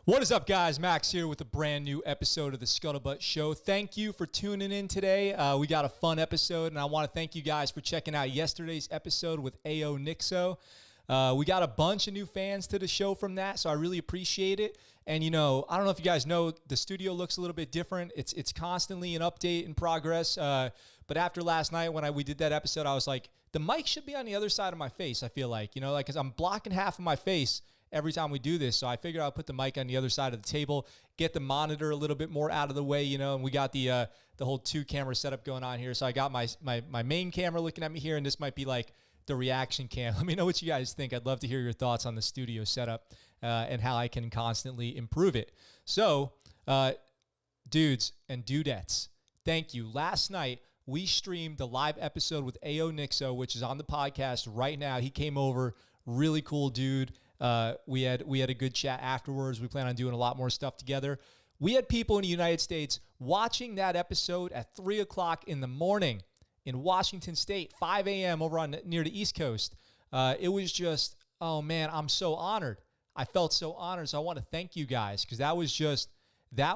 What is up, guys? Max here with a brand new episode of the ScuttleButt Show. Thank you for tuning in today. We got a fun episode, and I want to thank you guys for checking out yesterday's episode with A.O. Nixo. We got a bunch of new fans to the show from that, so I really appreciate it. And, you know, I don't know if you guys know, the studio looks a little bit different. It's constantly an update in progress. But after last night when we did that episode, I was like, the mic should be on the other side of my face, I feel like. You know, like, because I'm blocking half of my face every time we do this. So I figured I'll put the mic on the other side of the table, get the monitor a little bit more out of the way, you know, and we got the whole two-camera setup going on here. So I got my main camera looking at me here, and this might be like the reaction cam. Let me know what you guys think. I'd love to hear your thoughts on the studio setup and how I can constantly improve it. So, dudes and dudettes, thank you. Last night, we streamed the live episode with A.O. Nixo, which is on the podcast right now. He came over, really cool dude. We had a good chat afterwards. We plan on doing a lot more stuff together. We had people in the United States watching that episode at 3 o'clock in the morning in Washington State, 5 a.m. over near the East Coast. It was just, oh man, I'm so honored. I felt so honored. So I want to thank you guys because that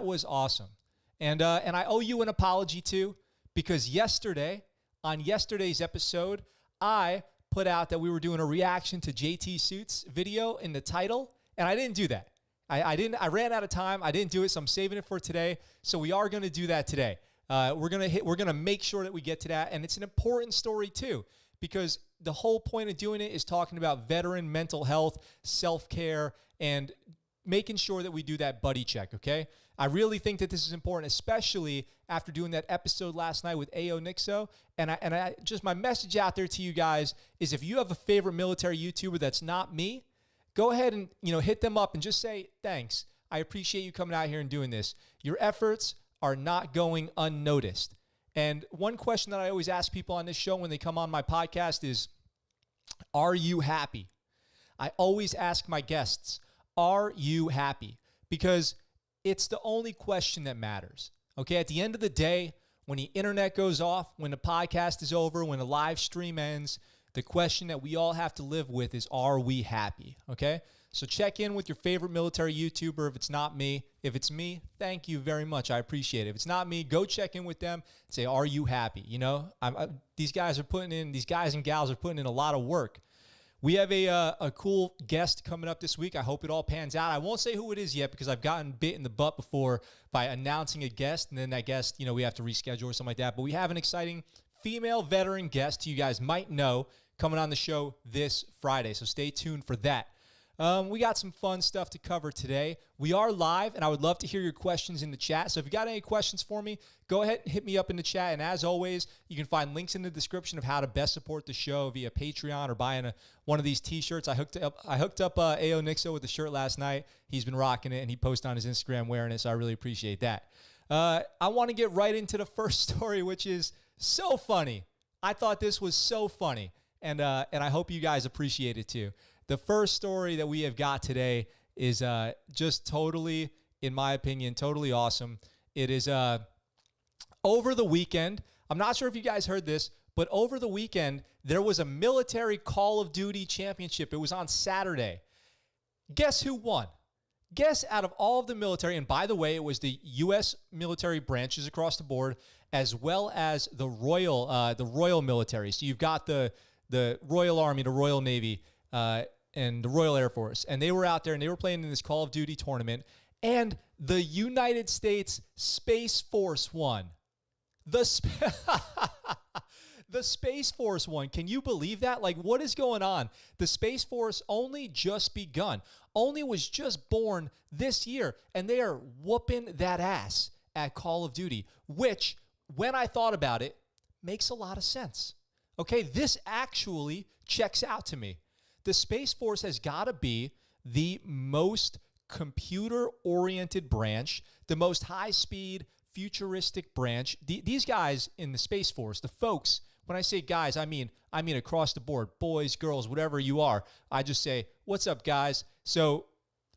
was awesome. And I owe you an apology too, because on yesterday's episode, I put out that we were doing a reaction to JTSuits video in the title, and I didn't do that. I ran out of time. I didn't do it, so I'm saving it for today. So we are going to do that today. We're gonna make sure that we get to that, and it's an important story too, because the whole point of doing it is talking about veteran mental health, self-care, and making sure that we do that buddy check, okay? I really think that this is important, especially after doing that episode last night with A.O. Nixo. And I just, my message out there to you guys is, if you have a favorite military YouTuber that's not me, go ahead and, you know, hit them up and just say, thanks. I appreciate you coming out here and doing this. Your efforts are not going unnoticed. And one question that I always ask people on this show when they come on my podcast is, are you happy? I always ask my guests, are you happy? Because it's the only question that matters. Okay, at the end of the day, when the internet goes off, when the podcast is over, when the live stream ends, the question that we all have to live with is, are we happy? Okay, so check in with your favorite military YouTuber if it's not me. If it's me, thank you very much. I appreciate it. If it's not me, go check in with them and say, are you happy? You know, these guys and gals are putting in a lot of work. We have a cool guest coming up this week. I hope it all pans out. I won't say who it is yet because I've gotten bit in the butt before by announcing a guest, and then that guest, you know, we have to reschedule or something like that. But we have an exciting female veteran guest who you guys might know coming on the show this Friday, so stay tuned for that. We got some fun stuff to cover today. We are live, and I would love to hear your questions in the chat. So if you got any questions for me, go ahead and hit me up in the chat. And as always, you can find links in the description of how to best support the show via Patreon or buying one of these T-shirts. I hooked up A.O. Nixo with the shirt last night. He's been rocking it, and he posted on his Instagram wearing it, so I really appreciate that. I want to get right into the first story, which is so funny. I thought this was so funny, and I hope you guys appreciate it too. The first story that we have got today is just totally, in my opinion, totally awesome. It is over the weekend. I'm not sure if you guys heard this, but over the weekend, there was a military Call of Duty championship. It was on Saturday. Guess who won? Guess out of all of the military, and by the way, it was the U.S. military branches across the board, as well as the Royal military. So you've got the Royal Army, the Royal Navy, and the Royal Air Force, and they were out there and they were playing in this Call of Duty tournament, and the United States Space Force won. The Space Force won. Can you believe that? Like, what is going on? The Space Force only just begun, only was just born this year, and they are whooping that ass at Call of Duty, which, when I thought about it, makes a lot of sense. Okay, this actually checks out to me. The Space Force has got to be the most computer-oriented branch, the most high-speed, futuristic branch. These guys in the Space Force, the folks, when I say guys, I mean across the board, boys, girls, whatever you are. I just say, what's up, guys? So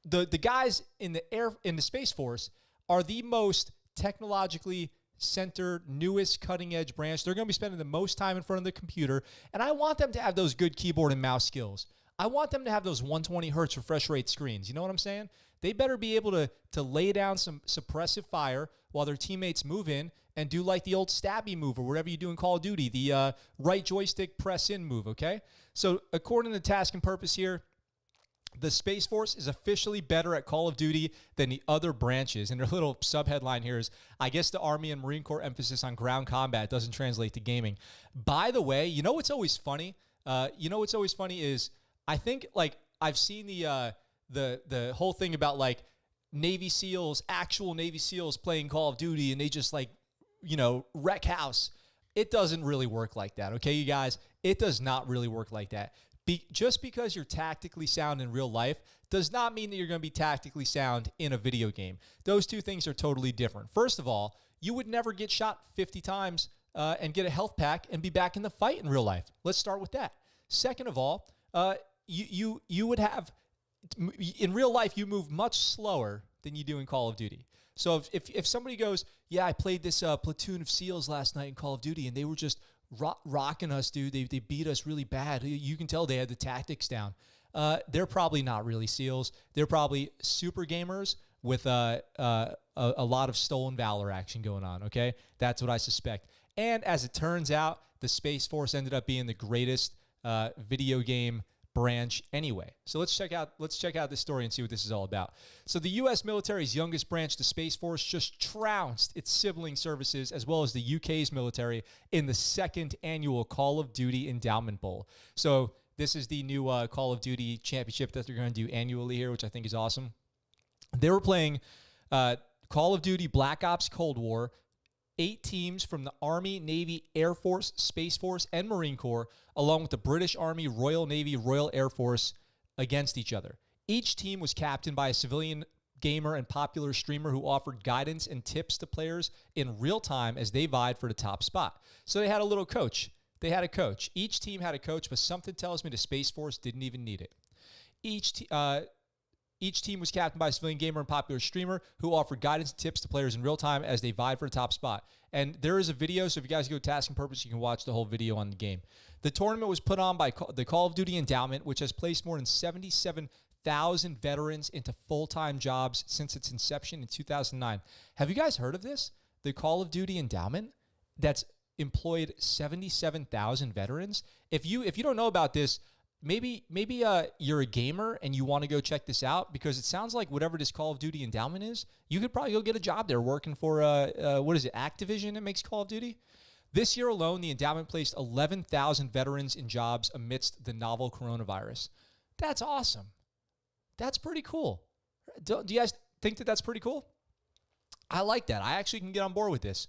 the guys in the Space Force are the most technologically centered, newest cutting-edge branch. They're going to be spending the most time in front of the computer, and I want them to have those good keyboard and mouse skills. I want them to have those 120 hertz refresh rate screens. You know what I'm saying? They better be able to lay down some suppressive fire while their teammates move in and do like the old stabby move or whatever you do in Call of Duty, the right joystick press in move, okay? So according to Task and Purpose here, the Space Force is officially better at Call of Duty than the other branches. And their little sub-headline here is, I guess the Army and Marine Corps emphasis on ground combat doesn't translate to gaming. By the way, you know what's always funny? Is I think, like, I've seen the whole thing about, like, Navy SEALs, actual Navy SEALs playing Call of Duty, and they just, like, you know, wreck house. It doesn't really work like that, okay, you guys? It does not really work like that. Just because you're tactically sound in real life does not mean that you're going to be tactically sound in a video game. Those two things are totally different. First of all, you would never get shot 50 times and get a health pack and be back in the fight in real life. Let's start with that. Second of all, you would have, in real life, you move much slower than you do in Call of Duty. So if somebody goes, yeah, I played this platoon of SEALs last night in Call of Duty, and they were just rocking us, dude. They beat us really bad. You can tell they had the tactics down. They're probably not really SEALs. They're probably super gamers with a lot of stolen valor action going on, okay? That's what I suspect. And as it turns out, the Space Force ended up being the greatest video game branch anyway. So let's check out this story and see what this is all about. So the U.S. military's youngest branch, the Space Force, just trounced its sibling services as well as the UK's military in the second annual Call of Duty Endowment Bowl. So this is the new Call of Duty championship that they're going to do annually here, which I think is awesome. They were playing Call of Duty Black Ops Cold War. 8 teams from the Army, Navy, Air Force, Space Force, and Marine Corps, along with the British Army, Royal Navy, Royal Air Force, against each other. Each team was captained by a civilian gamer and popular streamer who offered guidance and tips to players in real time as they vied for the top spot. So they had a little coach. They had a coach. Each team had a coach, but something tells me the Space Force didn't even need it. Each team was captained by a civilian gamer and popular streamer who offered guidance and tips to players in real time as they vied for the top spot. And there is a video, so if you guys go to Task and Purpose, you can watch the whole video on the game. The tournament was put on by the Call of Duty Endowment, which has placed more than 77,000 veterans into full-time jobs since its inception in 2009. Have you guys heard of this? The Call of Duty Endowment that's employed 77,000 veterans. If you don't know about this, Maybe you're a gamer and you want to go check this out, because it sounds like whatever this Call of Duty Endowment is, you could probably go get a job there working for, what is it, Activision that makes Call of Duty? This year alone, the endowment placed 11,000 veterans in jobs amidst the novel coronavirus. That's awesome. That's pretty cool. Do you guys think that that's pretty cool? I like that. I actually can get on board with this.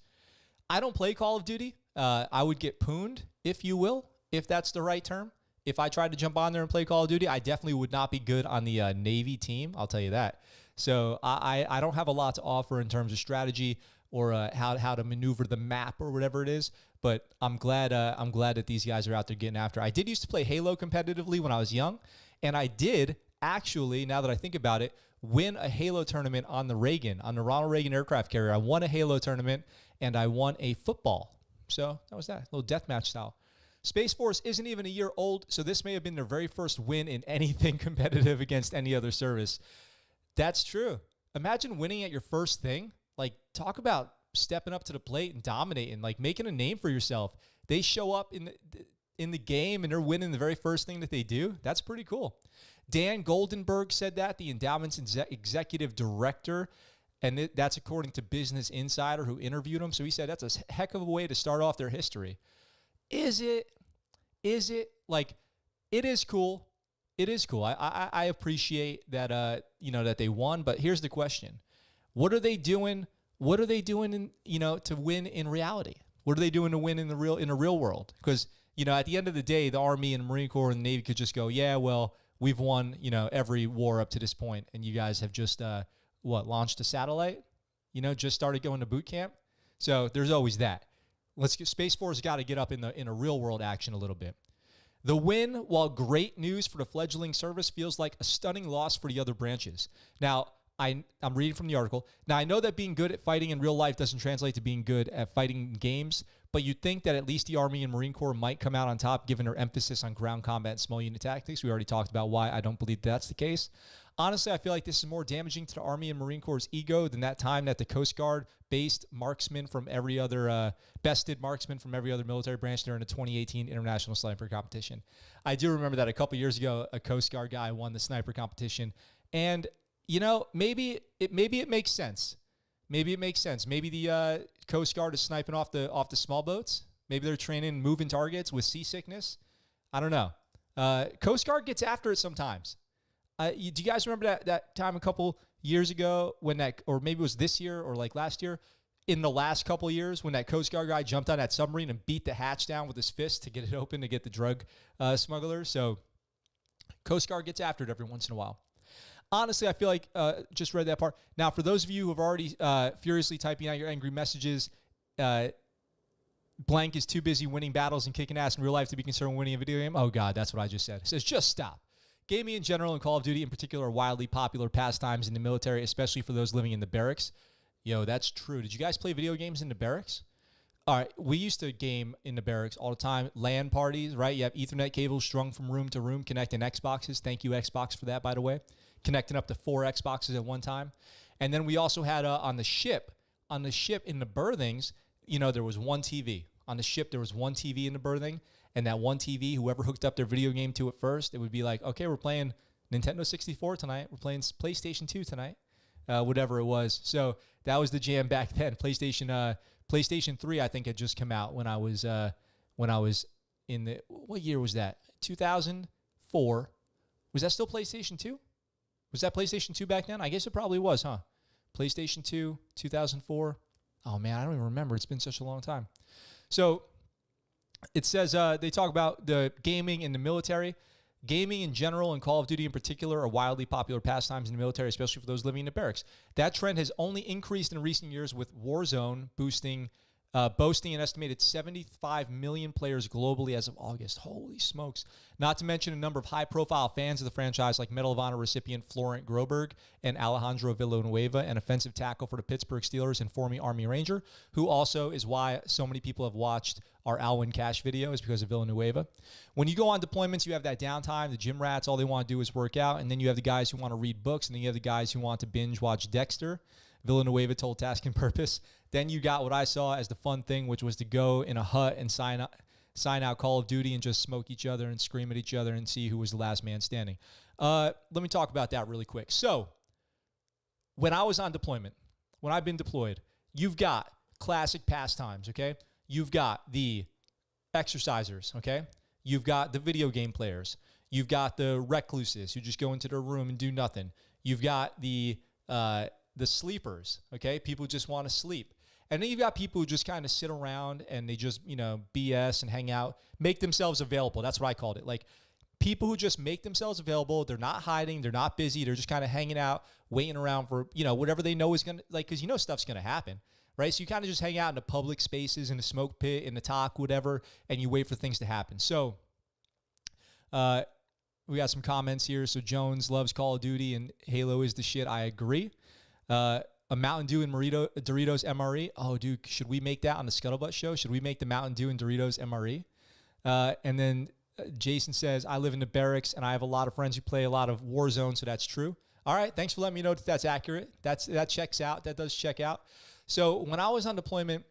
I don't play Call of Duty. I would get pooned, if you will, if that's the right term. If I tried to jump on there and play Call of Duty, I definitely would not be good on the Navy team. I'll tell you that. So I don't have a lot to offer in terms of strategy or how to maneuver the map or whatever it is. But I'm glad that these guys are out there getting after. I did used to play Halo competitively when I was young, and I did actually, now that I think about it, win a Halo tournament on the Ronald Reagan aircraft carrier. I won a Halo tournament, and I won a football. So that was that, a little deathmatch style. Space Force isn't even a year old, so this may have been their very first win in anything competitive against any other service. That's true. Imagine winning at your first thing. Like, talk about stepping up to the plate and dominating, like making a name for yourself. They show up in the game and they're winning the very first thing that they do. That's pretty cool. Dan Goldenberg said that, the endowment's executive director, and that's according to Business Insider, who interviewed him. So he said that's a heck of a way to start off their history. Is it? Like, it is cool. It is cool. I appreciate that, that they won. But here's the question: what are they doing? What are they doing to win in reality? What are they doing to win in the real world? Because at the end of the day, the Army and Marine Corps and the Navy could just go, yeah, well, we've won every war up to this point, and you guys have just launched a satellite, just started going to boot camp. So there's always that. Space Force got to get up in a real world action a little bit. The win, while great news for the fledgling service, feels like a stunning loss for the other branches. Now, I'm reading from the article. Now, I know that being good at fighting in real life doesn't translate to being good at fighting in games, but you'd think that at least the Army and Marine Corps might come out on top given their emphasis on ground combat and small unit tactics. We already talked about why I don't believe that's the case. Honestly, I feel like this is more damaging to the Army and Marine Corps' ego than that time that the Coast Guard based marksmen from every other, bested marksmen from every other military branch during the 2018 International Sniper Competition. I do remember that a couple years ago, a Coast Guard guy won the sniper competition. And, you know, maybe it makes sense. Maybe it makes sense. Maybe the Coast Guard is sniping off the small boats. Maybe they're training moving targets with seasickness. I don't know. Coast Guard gets after it sometimes. Do you guys remember that time a couple years ago when that, or maybe it was this year or like last year, in the last couple of years when that Coast Guard guy jumped on that submarine and beat the hatch down with his fist to get it open to get the drug smugglers? So Coast Guard gets after it every once in a while. Honestly, I feel like just read that part. Now, for those of you who have already furiously typing out your angry messages, blank is too busy winning battles and kicking ass in real life to be concerned with winning a video game. Oh, God, that's what I just said. It says, just stop. Gaming in general and Call of Duty in particular are wildly popular pastimes in the military, especially for those living in the barracks. Yo, that's true. Did you guys play video games in the barracks? All right, we used to game in the barracks all the time. LAN parties, right? You have Ethernet cables strung from room to room connecting Xboxes. Thank you, Xbox, for that, by the way. Connecting up to 4 Xboxes at one time. And then we also had on the ship in the berthings, you know, there was one TV. On the ship, there was one TV in the berthing. And that one TV, whoever hooked up their video game to it first, it would be like, okay, we're playing Nintendo 64 tonight. We're playing PlayStation 2 tonight, whatever it was. So that was the jam back then. PlayStation 3, I think, had just come out when I was in the, what year was that? 2004. Was that still PlayStation 2? Was that PlayStation 2 back then? I guess it probably was, huh? PlayStation 2, 2004. Oh, man, I don't even remember. It's been such a long time. So it says they talk about the gaming in the military. Gaming in general and Call of Duty in particular are wildly popular pastimes in the military, especially for those living in the barracks. That trend has only increased in recent years, with Warzone boasting an estimated 75 million players globally as of August. Holy smokes. Not to mention a number of high-profile fans of the franchise like Medal of Honor recipient Florent Groberg and Alejandro Villanueva, an offensive tackle for the Pittsburgh Steelers and former Army Ranger, who also is why so many people have watched our Alwyn Cash video, is because of Villanueva. When you go on deployments, you have that downtime. The gym rats, all they want to do is work out. And then you have the guys who want to read books. And then you have the guys who want to binge watch Dexter. Villanueva told Task and Purpose. Then you got what I saw as the fun thing, which was to go in a hut and sign out Call of Duty and just smoke each other and scream at each other and see who was the last man standing. Let me talk about that really quick. So when I was on deployment, when I've been deployed, you've got classic pastimes, okay? You've got the exercisers, okay? You've got the video game players. You've got the recluses who just go into their room and do nothing. You've got the sleepers, okay? People who just want to sleep. And then you've got people who just kind of sit around and they just, you know, BS and hang out, make themselves available. That's what I called it. Like, people who just make themselves available. They're not hiding. They're not busy. They're just kind of hanging out, waiting around for, you know, whatever they know is going to, like, because you know stuff's going to happen, right? So you kind of just hang out in the public spaces, in the smoke pit, in the talk, whatever, and you wait for things to happen. So we got some comments here. So Jones loves Call of Duty and Halo is the shit. I agree. A Mountain Dew and Doritos MRE. Oh, dude, should we make that on the ScuttleButt Show? Should we make the Mountain Dew and Doritos MRE? And then Jason says, I live in the barracks, and I have a lot of friends who play a lot of Warzone, so that's true. All right, thanks for letting me know that that's accurate. That checks out. That does check out. So when I was on deployment,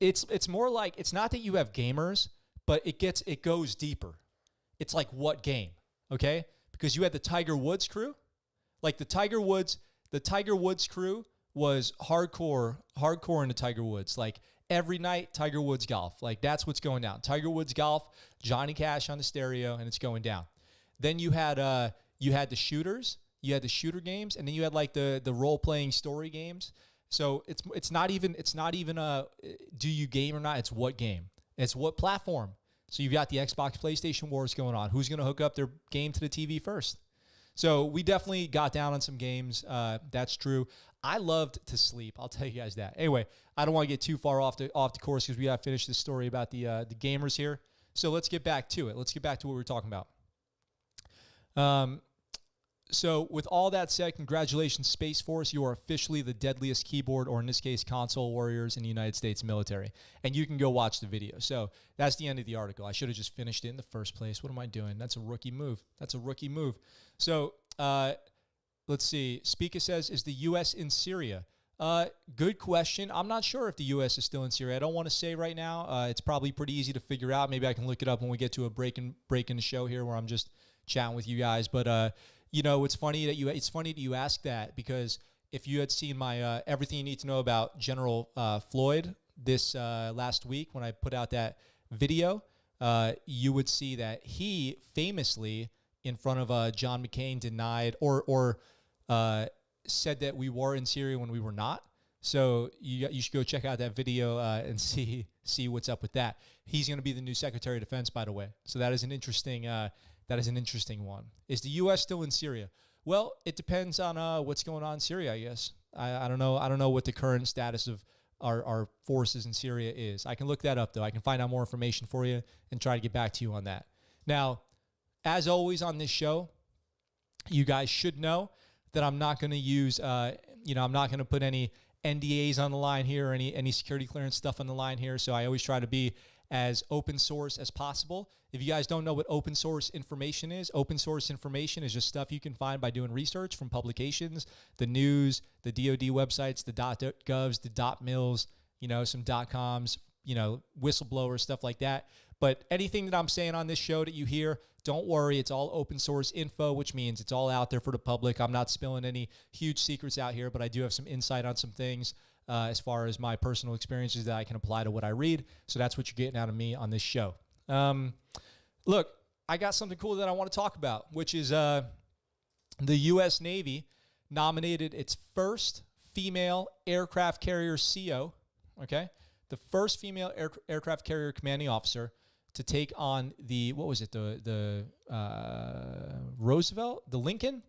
it's more like, it's not that you have gamers, but it goes deeper. It's like, what game, okay? Because you had the Tiger Woods crew. Like the Tiger Woods crew was hardcore in the Tiger Woods. Like every night, Tiger Woods golf. Like that's what's going down. Tiger Woods golf, Johnny Cash on the stereo, and it's going down. Then you had the shooters, you had the shooter games, and then you had like the role playing story games. So it's not even do you game or not? It's what game. It's what platform. So you've got the Xbox PlayStation wars going on. Who's going to hook up their game to the TV first? So we definitely got down on some games. That's true. I loved to sleep. I'll tell you guys that. Anyway, I don't want to get too far off the course because we got to finish this story about the gamers here. So let's get back to it. Let's get back to what we were talking about. So with all that said, congratulations, Space Force. You are officially the deadliest keyboard, or in this case, console warriors in the United States military. And you can go watch the video. So that's the end of the article. I should have just finished it in the first place. What am I doing? That's a rookie move. That's a rookie move. So let's see. Speaker says, is the U.S. in Syria? Good question. I'm not sure if the U.S. is still in Syria. I don't want to say right now. It's probably pretty easy to figure out. Maybe I can look it up when we get to a break in the show here where I'm just chatting with you guys. But you know, it's funny that you ask that, because if you had seen my everything you need to know about General Floyd this last week when I put out that video, you would see that he famously in front of John McCain denied or said that we were in Syria when we were not. So you should go check out that video and see what's up with that. He's going to be the new Secretary of Defense, by the way. So that is an interesting one. Is the U.S. still in Syria? Well, it depends on what's going on in Syria, I guess. I don't know. I don't know what the current status of our forces in Syria is. I can look that up, though. I can find out more information for you and try to get back to you on that. Now, as always on this show, you guys should know that I'm not going to use, I'm not going to put any NDAs on the line here or any security clearance stuff on the line here. So I always try to be as open source as possible. If you guys don't know what open source information is just stuff you can find by doing research from publications, the news, the DoD websites, the .govs, the .mils, some .coms, whistleblowers, stuff like that. But anything that I'm saying on this show that you hear, don't worry, it's all open source info, which means it's all out there for the public. I'm not spilling any huge secrets out here, but I do have some insight on some things as far as my personal experiences that I can apply to what I read. So that's what you're getting out of me on this show. Look, I got something cool that I want to talk about, which is the U.S. Navy nominated its first female aircraft carrier CO, okay? The first female aircraft carrier commanding officer to take on the Roosevelt, the Lincoln.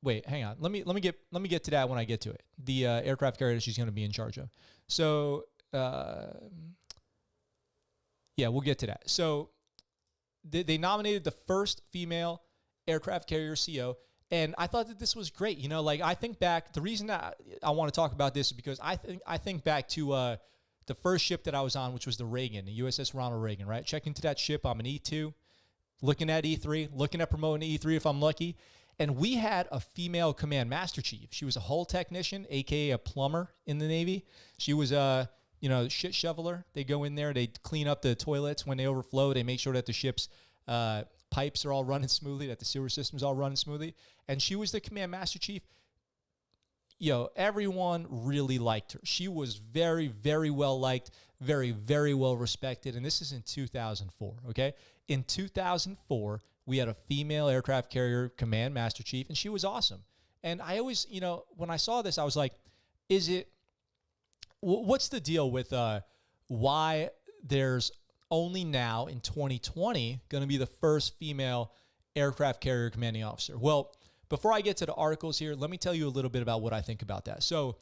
Wait, hang on. Let me get to that when I get to it. The aircraft carrier that she's going to be in charge of. So yeah, we'll get to that. So they nominated the first female aircraft carrier CO, and I thought that this was great. I think back. The reason that I want to talk about this is because I think back to the first ship that I was on, which was the Reagan, the USS Ronald Reagan, right? Check into that ship. I'm an E2, looking at E3, looking at promoting to E3 if I'm lucky. And we had a female command master chief. She was a hull technician, a.k.a. a plumber in the Navy. She was a, shit shoveler. They go in there, they clean up the toilets when they overflow. They make sure that the ship's pipes are all running smoothly, that the sewer system's all running smoothly. And she was the command master chief. Everyone really liked her. She was very, very well liked, very, very well respected. And this is in 2004, okay? In 2004, we had a female aircraft carrier command master chief, and she was awesome. And I always, when I saw this, I was like, what's the deal with why there's only now in 2020 going to be the first female aircraft carrier commanding officer? Well, before I get to the articles here, let me tell you a little bit about what I think about that. So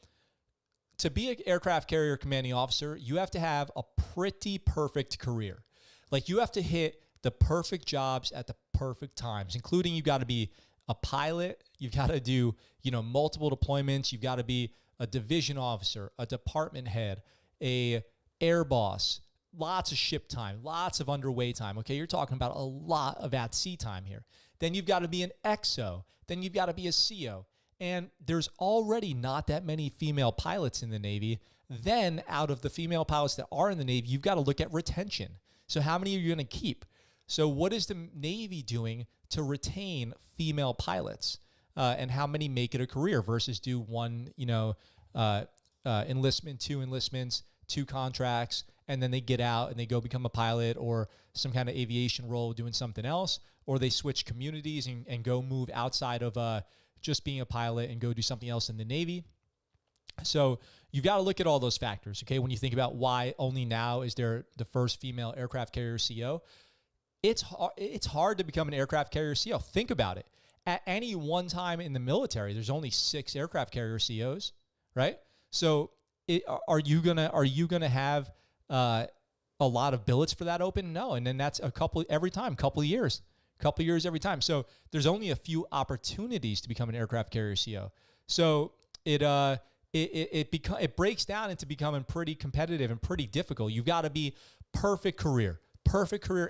to be an aircraft carrier commanding officer, you have to have a pretty perfect career. Like, you have to hit the perfect jobs at the perfect times, including you got to be a pilot. You've got to do, multiple deployments. You've got to be a division officer, a department head, a air boss, lots of ship time, lots of underway time. Okay, you're talking about a lot of at sea time here. Then you've got to be an XO. Then you've got to be a CO. And there's already not that many female pilots in the Navy. Then out of the female pilots that are in the Navy, you've got to look at retention. So how many are you going to keep? So what is the Navy doing to retain female pilots? And how many make it a career versus do one, enlistment, two enlistments, two contracts, and then they get out and they go become a pilot or some kind of aviation role doing something else, or they switch communities and go move outside of just being a pilot and go do something else in the Navy. So you've got to look at all those factors, okay, when you think about why only now is there the first female aircraft carrier CO. It's hard to become an aircraft carrier CO. Think about it. At any one time in the military, there's only 6 aircraft carrier COs, right? So are you gonna have a lot of billets for that open? No, and then that's every couple of years. couple years every time. So there's only a few opportunities to become an aircraft carrier CO. So it breaks down into becoming pretty competitive and pretty difficult. You've got to be perfect career,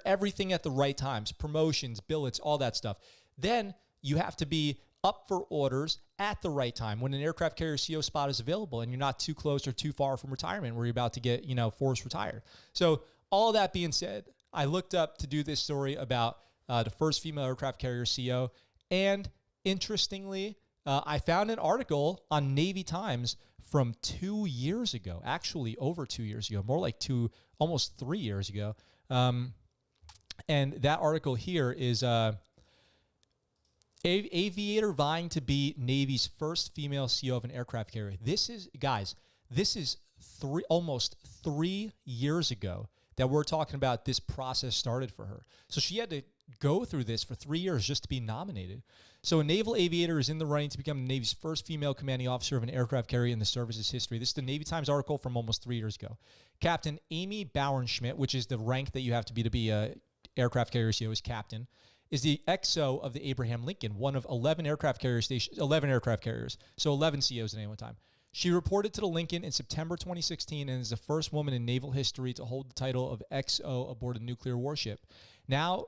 everything at the right times, promotions, billets, all that stuff. Then you have to be up for orders at the right time when an aircraft carrier CO spot is available and you're not too close or too far from retirement where you're about to get, forced retired. So all that being said, I looked up to do this story about the first female aircraft carrier CO. And interestingly, I found an article on Navy Times from 2 years ago, actually over 2 years ago, more like almost 3 years ago. And that article here is aviator vying to be Navy's first female CO of an aircraft carrier. This is almost 3 years ago that we're talking about this process started for her. So she had to go through this for 3 years just to be nominated. So a naval aviator is in the running to become the Navy's first female commanding officer of an aircraft carrier in the service's history. This is the Navy Times article from almost 3 years ago. Captain Amy Bauernschmidt, which is the rank that you have to be a aircraft carrier CO, is captain, is the XO of the Abraham Lincoln, one of 11 aircraft carriers, so 11 COs at any one time. She reported to the Lincoln in September 2016 and is the first woman in naval history to hold the title of XO aboard a nuclear warship. Now,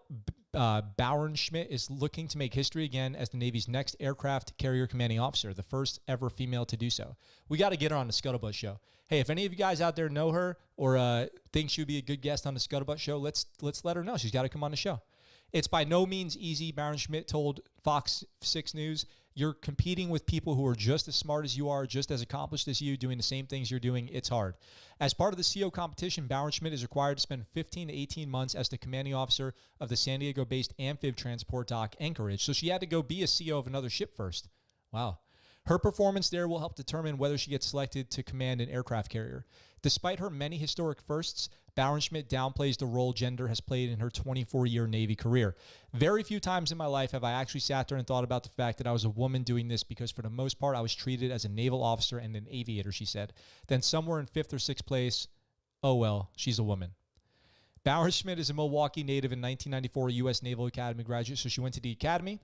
Bauernschmidt is looking to make history again as the Navy's next aircraft carrier commanding officer, the first ever female to do so. We got to get her on the ScuttleButt Show. Hey, if any of you guys out there know her or think she would be a good guest on the ScuttleButt Show, let's let her know. She's got to come on the show. It's by no means easy, Bauernschmidt told Fox 6 News. You're competing with people who are just as smart as you are, just as accomplished as you, doing the same things you're doing. It's hard. As part of the CO competition, Bauernschmidt is required to spend 15 to 18 months as the commanding officer of the San Diego-based amphib transport dock Anchorage. So she had to go be a CO of another ship first. Wow. Her performance there will help determine whether she gets selected to command an aircraft carrier. Despite her many historic firsts, Bauernschmidt downplays the role gender has played in her 24-year Navy career. Very few times in my life have I actually sat there and thought about the fact that I was a woman doing this because for the most part I was treated as a naval officer and an aviator, she said. Then somewhere in 5th or 6th place, oh well, she's a woman. Bauernschmidt is a Milwaukee native and 1994 U.S. Naval Academy graduate, so she went to the academy.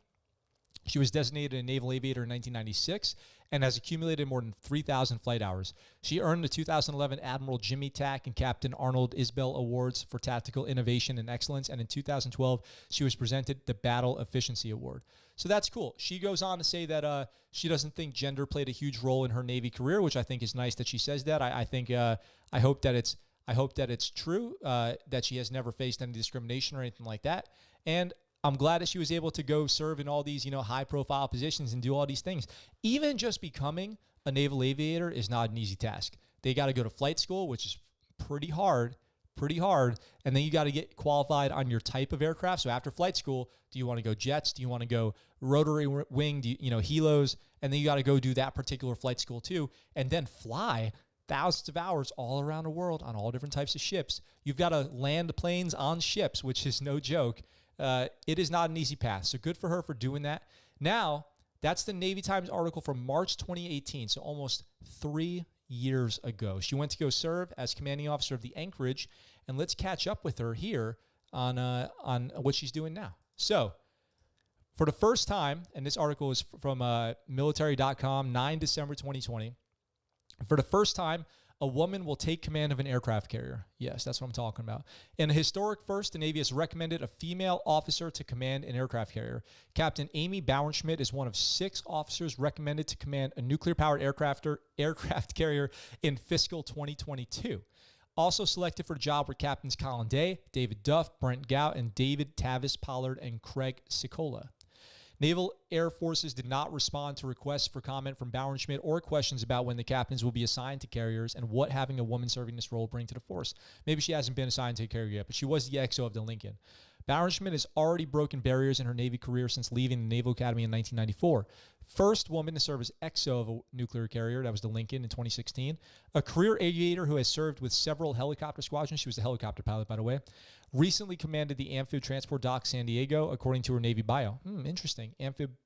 She was designated a naval aviator in 1996 and has accumulated more than 3,000 flight hours. She earned the 2011 Admiral Jimmy Tack and Captain Arnold Isbell Awards for Tactical Innovation and Excellence, and in 2012, she was presented the Battle Efficiency Award. So that's cool. She goes on to say that she doesn't think gender played a huge role in her Navy career, which I think is nice that she says that. I hope that it's true, that she has never faced any discrimination or anything like that. And I'm glad that she was able to go serve in all these, high-profile positions and do all these things. Even just becoming a naval aviator is not an easy task. They got to go to flight school, which is pretty hard. And then you got to get qualified on your type of aircraft. So after flight school, do you want to go jets? Do you want to go rotary wing? Do you helos? And then you got to go do that particular flight school too, and then fly thousands of hours all around the world on all different types of ships. You've got to land planes on ships, which is no joke. It is not an easy path. So good for her for doing that. Now, that's the Navy Times article from March 2018, so almost 3 years ago. She went to go serve as commanding officer of the Anchorage, and let's catch up with her here on what she's doing now. So, for the first time, and this article is from military.com, 9 December 2020, for the first time, a woman will take command of an aircraft carrier. Yes, that's what I'm talking about. In a historic first, the Navy has recommended a female officer to command an aircraft carrier. Captain Amy Bauernschmidt is one of 6 officers recommended to command a nuclear-powered aircraft carrier in fiscal 2022. Also selected for the job were Captains Colin Day, David Duff, Brent Gout, and David Tavis Pollard and Craig Sicola. Naval Air Forces did not respond to requests for comment from Bauernschmidt or questions about when the captains will be assigned to carriers and what having a woman serving this role bring to the force. Maybe she hasn't been assigned to a carrier yet, but she was the XO of the Lincoln. Bauernschmidt has already broken barriers in her Navy career since leaving the Naval Academy in 1994. First woman to serve as XO of a nuclear carrier, that was the Lincoln in 2016. A career aviator who has served with several helicopter squadrons. She was a helicopter pilot, by the way. Recently commanded the Amphib Transport Dock San Diego, according to her Navy bio. Interesting. Amphibious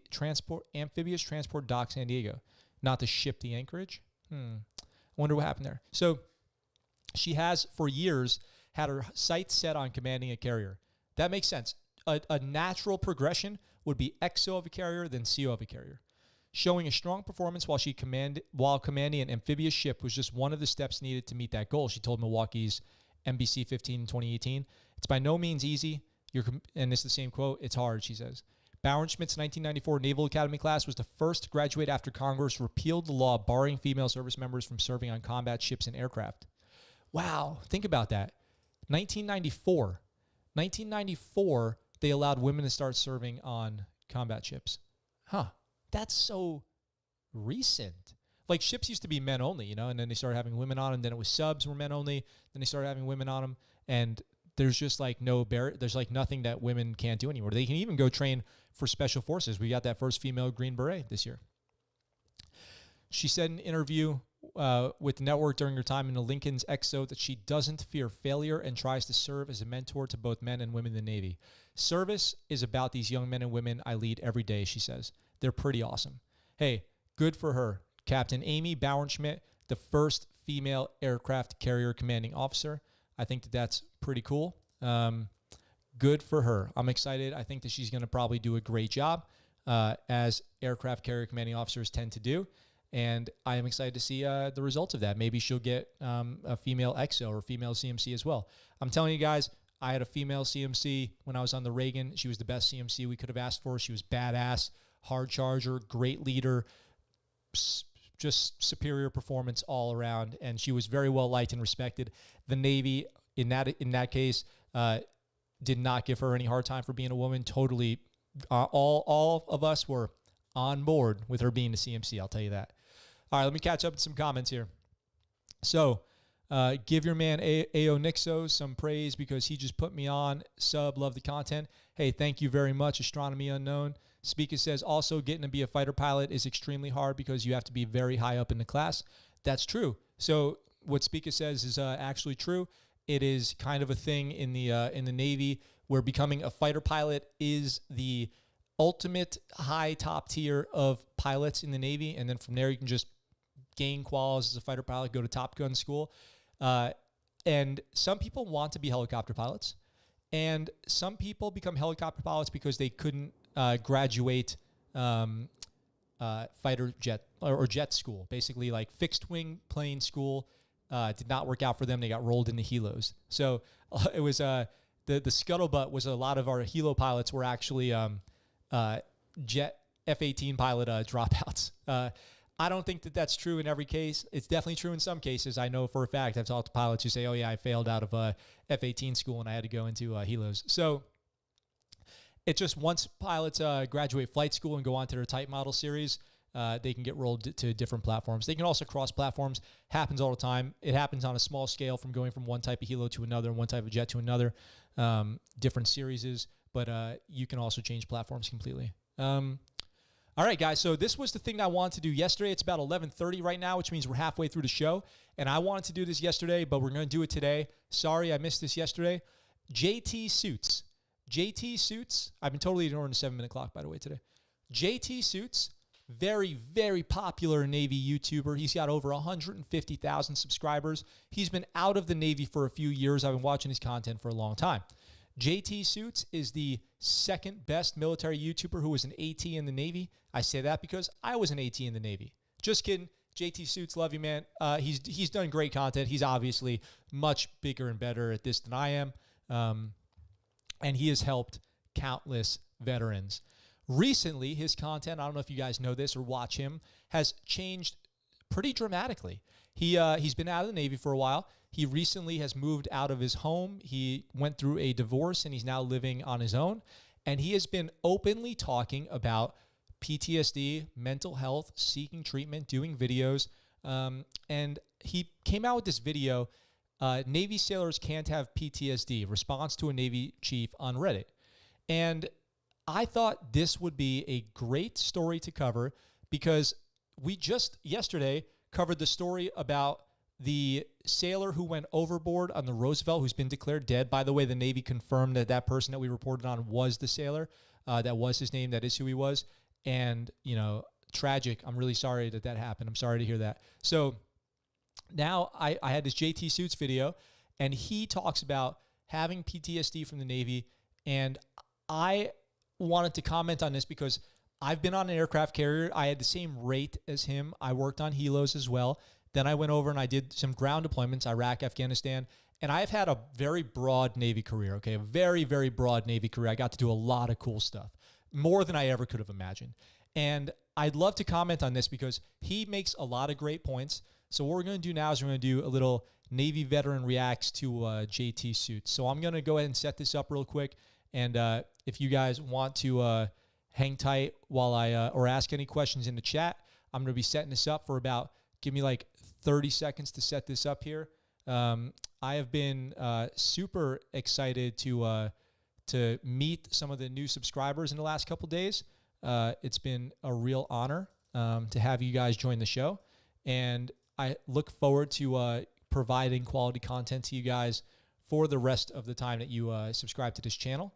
Transport Dock San Diego. Not the ship, the Anchorage. I wonder what happened there. So she has, for years, had her sights set on commanding a carrier. That makes sense. a natural progression would be XO of a carrier, then CO of a carrier. Showing a strong performance while commanding an amphibious ship was just one of the steps needed to meet that goal, she told Milwaukee's NBC 15 in 2018. It's by no means easy. And this is the same quote. It's hard, she says. Bauernschmidt's 1994 Naval Academy class was the first to graduate after Congress repealed the law barring female service members from serving on combat ships and aircraft. Wow, think about that. 1994. 1994, they allowed women to start serving on combat ships. Huh. That's so recent. Like, ships used to be men only, and then they started having women on them. Then it was subs were men only. Then they started having women on them. And there's just like there's like nothing that women can't do anymore. They can even go train for special forces. We got that first female Green Beret this year. She said in an interview with the network during her time in the Lincoln's XO that she doesn't fear failure and tries to serve as a mentor to both men and women in the Navy. Service is about these young men and women I lead every day, she says. They're pretty awesome. Hey, good for her. Captain Amy Bauernschmidt, the first female aircraft carrier commanding officer. I think that that's pretty cool. Good for her. I'm excited. I think that she's going to probably do a great job, as aircraft carrier commanding officers tend to do. And I am excited to see the results of that. Maybe she'll get a female XO or female CMC as well. I'm telling you guys, I had a female CMC when I was on the Reagan. She was the best CMC we could have asked for. She was badass, hard charger, great leader, just superior performance all around. And she was very well liked and respected. The Navy, in that case, did not give her any hard time for being a woman. Totally, all of us were on board with her being a CMC. I'll tell you that. All right, let me catch up with some comments here. So, give your man A.O. Nixo some praise because he just put me on. Sub, love the content. Hey, thank you very much, Astronomy Unknown. Speaker says, also getting to be a fighter pilot is extremely hard because you have to be very high up in the class. That's true. So what Speaker says is actually true. It is kind of a thing in the Navy where becoming a fighter pilot is the ultimate high top tier of pilots in the Navy. And then from there, you can just gain quals as a fighter pilot, go to Top Gun school. And some people want to be helicopter pilots. And some people become helicopter pilots because they couldn't graduate fighter jet or jet school. Basically, like fixed wing plane school did not work out for them. They got rolled into helos. So it was the scuttlebutt was a lot of our helo pilots were actually jet F-18 pilot dropouts. I don't think that that's true in every case. It's definitely true in some cases. I know for a fact I've talked to pilots who say, oh, yeah, I failed out of F-18 school and I had to go into helos. So it's just once pilots graduate flight school and go on to their type model series, they can get rolled to different platforms. They can also cross platforms. Happens all the time. It happens on a small scale from going from one type of helo to another and one type of jet to another, different series, but you can also change platforms completely. All right, guys, so this was the thing that I wanted to do yesterday. It's about 11:30 right now, which means we're halfway through the show. And I wanted to do this yesterday, but we're going to do it today. Sorry, I missed this yesterday. JTSuits. JTSuits. I've been totally ignoring the 7-minute clock, by the way, today. JTSuits, very, very popular Navy YouTuber. He's got over 150,000 subscribers. He's been out of the Navy for a few years. I've been watching his content for a long time. JTSuits is the second best military YouTuber who was an AT in the Navy. I say that because I was an AT in the Navy. Just kidding. JTSuits, love you, man. He's done great content. He's obviously much bigger and better at this than I am. And he has helped countless veterans. Recently, his content, I don't know if you guys know this or watch him, has changed pretty dramatically. He's been out of the Navy for a while. He recently has moved out of his home. He went through a divorce, and he's now living on his own. And he has been openly talking about PTSD, mental health, seeking treatment, doing videos. And he came out with this video, Navy sailors can't have PTSD, response to a Navy chief on Reddit. And I thought this would be a great story to cover because we just yesterday covered the story about the sailor who went overboard on the Roosevelt, who's been declared dead. By the way, the Navy confirmed that that person that we reported on was the sailor. That was his name. That is who he was. And, you know, tragic. I'm really sorry that that happened. I'm sorry to hear that. So now I had this JTSuits video, and he talks about having PTSD from the Navy. And I wanted to comment on this because I've been on an aircraft carrier. I had the same rate as him. I worked on helos as well. Then I went over and I did some ground deployments, Iraq, Afghanistan, and I've had a very broad Navy career, okay? A very, very broad Navy career. I got to do a lot of cool stuff, more than I ever could have imagined. And I'd love to comment on this because he makes a lot of great points. So what we're going to do now is we're going to do a little Navy veteran reacts to JTSuits. So I'm going to go ahead and set this up real quick. And if you guys want to hang tight while or ask any questions in the chat, I'm going to be setting this up for about, give me like 30 seconds to set this up here. I have been super excited to meet some of the new subscribers in the last couple days. It's been a real honor to have you guys join the show, and I look forward to providing quality content to you guys for the rest of the time that you subscribe to this channel.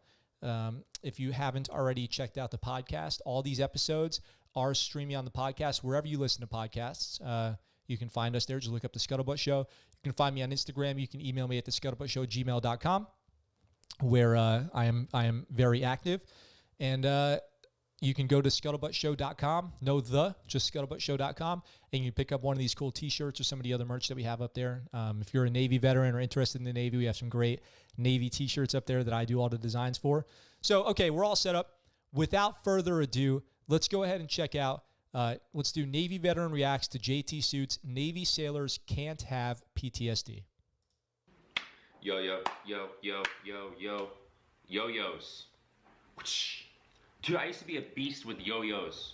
If you haven't already checked out the podcast, all these episodes are streaming on the podcast wherever you listen to podcasts. You can find us there. Just look up the ScuttleButt Show. You can find me on Instagram. You can email me at thescuttlebuttshow@gmail.com, where I am very active. And you can go to ScuttleButtShow.com. Just ScuttleButtShow.com, and you can pick up one of these cool T-shirts or some of the other merch that we have up there. If you're a Navy veteran or interested in the Navy, we have some great Navy T-shirts up there that I do all the designs for. So, okay, we're all set up. Without further ado, let's go ahead and check out. Let's do Navy veteran reacts to JTSuits. Navy sailors can't have PTSD. Yo, yo, yo, yo, yo, yo, yo-yos. Dude, I used to be a beast with yo-yos.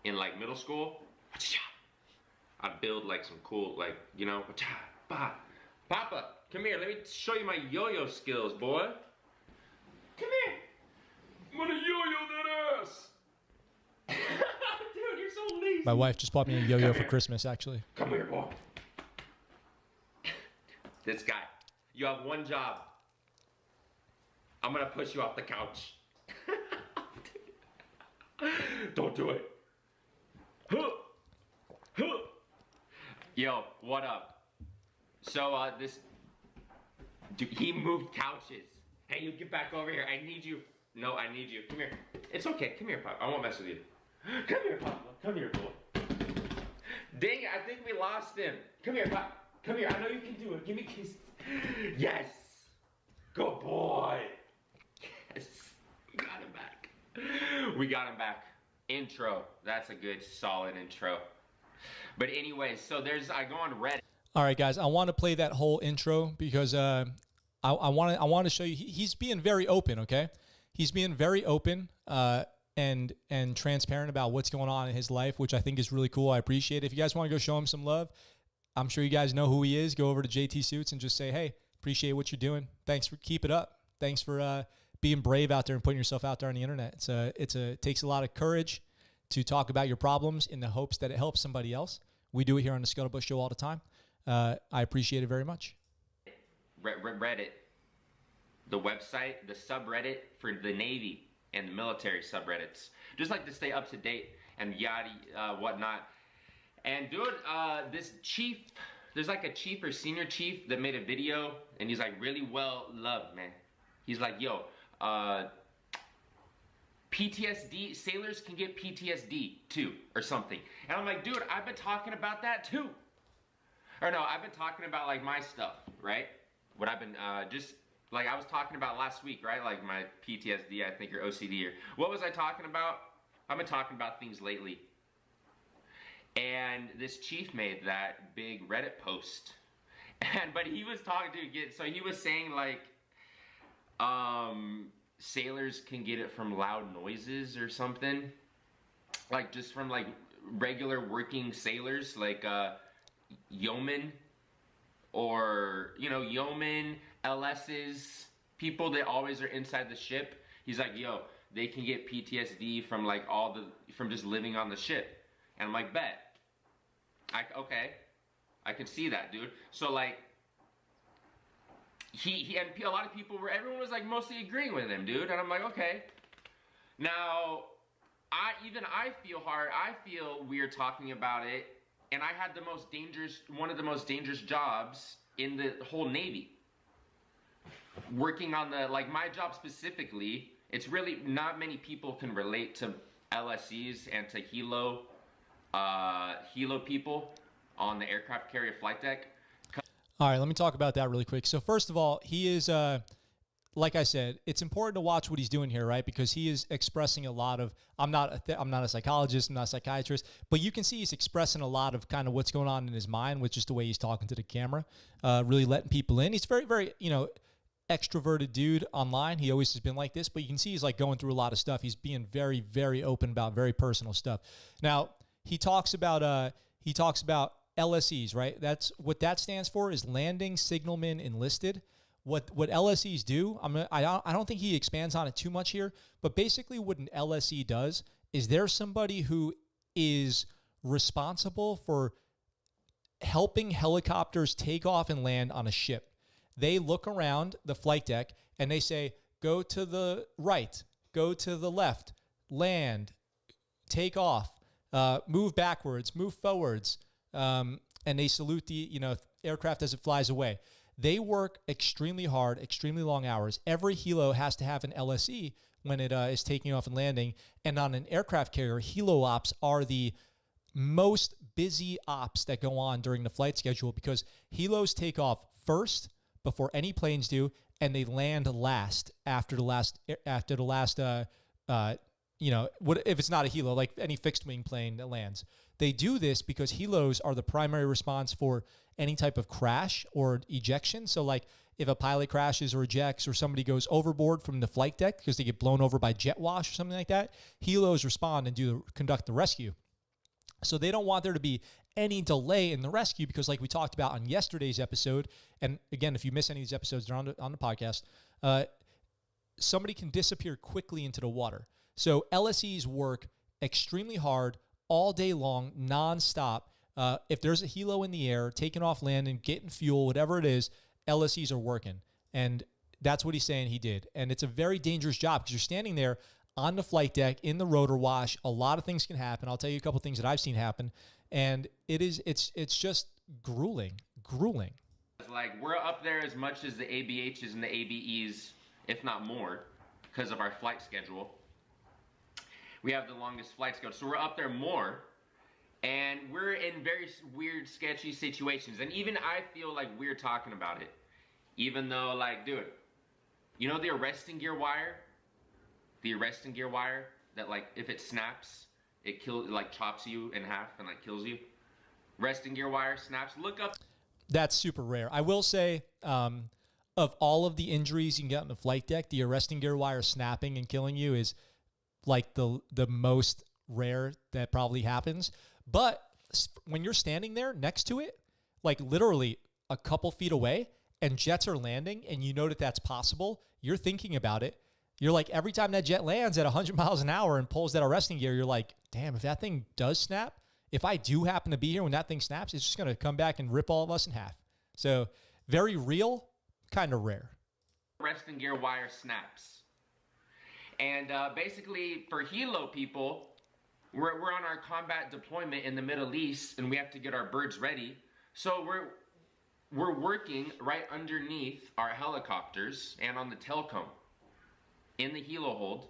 In like middle school, I'd build like some cool, like, you know, Papa, come here, let me show you my yo-yo skills, boy. Come here. I'm gonna yo-yo that ass. Dude, you're so lazy. My wife just bought me a yo-yo for Christmas, actually. Come here, boy. This guy, you have one job. I'm gonna push you off the couch. Don't do it. Yo, what up? So, dude, he moved couches. Hey, you get back over here. I need you. No, I need you. Come here. It's okay. Come here, Papa. I won't mess with you. Come here, Papa. Come here, boy. Dang it, I think we lost him. Come here, Papa. Come here. I know you can do it. Give me a kiss. Yes. Good boy. Yes. We got him back. We got him back. Intro. That's a good, solid intro. But anyway, so I go on Reddit. All right, guys. I want to play that whole intro because I want to show you. He's being very open, okay? He's being very open and transparent about what's going on in his life, which I think is really cool. I appreciate it. If you guys want to go show him some love, I'm sure you guys know who he is. Go over to JTSuits and just say, hey, appreciate what you're doing. Thanks for keep it up. Thanks for being brave out there and putting yourself out there on the internet. It takes a lot of courage to talk about your problems in the hopes that it helps somebody else. We do it here on the ScuttleButt Show all the time. I appreciate it very much. Reddit, the website, the subreddit for the Navy and the military subreddits. Just like to stay up to date and yada whatnot. And dude, this chief, there's like a chief or senior chief that made a video, and he's like really well loved, man. He's like, yo, PTSD, sailors can get PTSD too, or something. And I'm like, dude, I've been talking about that too. Or no, I've been talking about like my stuff, right? What I've been, just like I was talking about last week, right? Like my PTSD, I think, or OCD, or what was I talking about? I've been talking about things lately. And this chief made that big Reddit post. But he was talking to, so he was saying like, sailors can get it from loud noises or something. Like just from like regular working sailors, like yeomen, or, you know, yeomen, LSs, people that always are inside the ship. He's like, yo, they can get PTSD from like from just living on the ship. And I'm like, bet. Okay, I can see that, dude. So like, he and a lot of people everyone was like mostly agreeing with him, dude. And I'm like, okay. Now, I feel weird talking about it. And I had one of the most dangerous jobs in the whole Navy. Working on like my job specifically it's really not many people can relate to LSEs and to helo people on the aircraft carrier flight deck. All right, let me talk about that really quick. So first of all, he is, like I said, it's important to watch what he's doing here, right? Because he is expressing a lot of. I'm not a psychologist, I'm not a psychiatrist, but you can see he's expressing a lot of kind of what's going on in his mind with just the way he's talking to the camera, really letting people in. He's very, very, extroverted dude online. He always has been like this, but you can see he's like going through a lot of stuff. He's being very, very open about very personal stuff. Now he talks about LSEs, right? That's what that stands for, is landing signalman enlisted. What LSEs do, I don't think he expands on it too much here, but basically what an LSE does is there's somebody who is responsible for helping helicopters take off and land on a ship. They look around the flight deck and they say, go to the right, go to the left, land, take off, move backwards, move forwards, and they salute the aircraft as it flies away. They work extremely hard, extremely long hours. Every helo has to have an LSE when it is taking off and landing. And on an aircraft carrier, helo ops are the most busy ops that go on during the flight schedule because helos take off first before any planes do, and they land last after the last if it's not a helo, like any fixed wing plane that lands. They do this because helos are the primary response for any type of crash or ejection. So like if a pilot crashes or ejects or somebody goes overboard from the flight deck because they get blown over by jet wash or something like that, helos respond and conduct the rescue. So they don't want there to be any delay in the rescue because like we talked about on yesterday's episode, and again, if you miss any of these episodes, they're on the podcast, somebody can disappear quickly into the water. So LSEs work extremely hard all day long, nonstop. If there's a helo in the air, taking off, landing, getting fuel, whatever it is, LSEs are working. And that's what he's saying he did. And it's a very dangerous job because you're standing there on the flight deck in the rotor wash. A lot of things can happen. I'll tell you a couple things that I've seen happen. And it's just grueling. Like we're up there as much as the ABHs and the ABEs, if not more, because of our flight schedule. We have the longest flight schedule, so we're up there more. And we're in very weird, sketchy situations. And even I feel like we're talking about it. Even though, like, dude, you know the arresting gear wire? The arresting gear wire that, like, if it snaps, it chops you in half and, like, kills you. Arresting gear wire snaps. Look up. That's super rare. I will say, of all of the injuries you can get on the flight deck, the arresting gear wire snapping and killing you is, like, the most rare that probably happens. But when you're standing there next to it, like literally a couple feet away, and jets are landing, and you know that that's possible, you're thinking about it. You're like, every time that jet lands at 100 miles an hour and pulls that arresting gear, you're like, damn, if that thing does snap, if I do happen to be here when that thing snaps, it's just going to come back and rip all of us in half. So very real, kind of rare. Arresting gear wire snaps. And basically, for helo people, we're on our combat deployment in the Middle East, and we have to get our birds ready. So we're working right underneath our helicopters and on the telcom in the helo hold,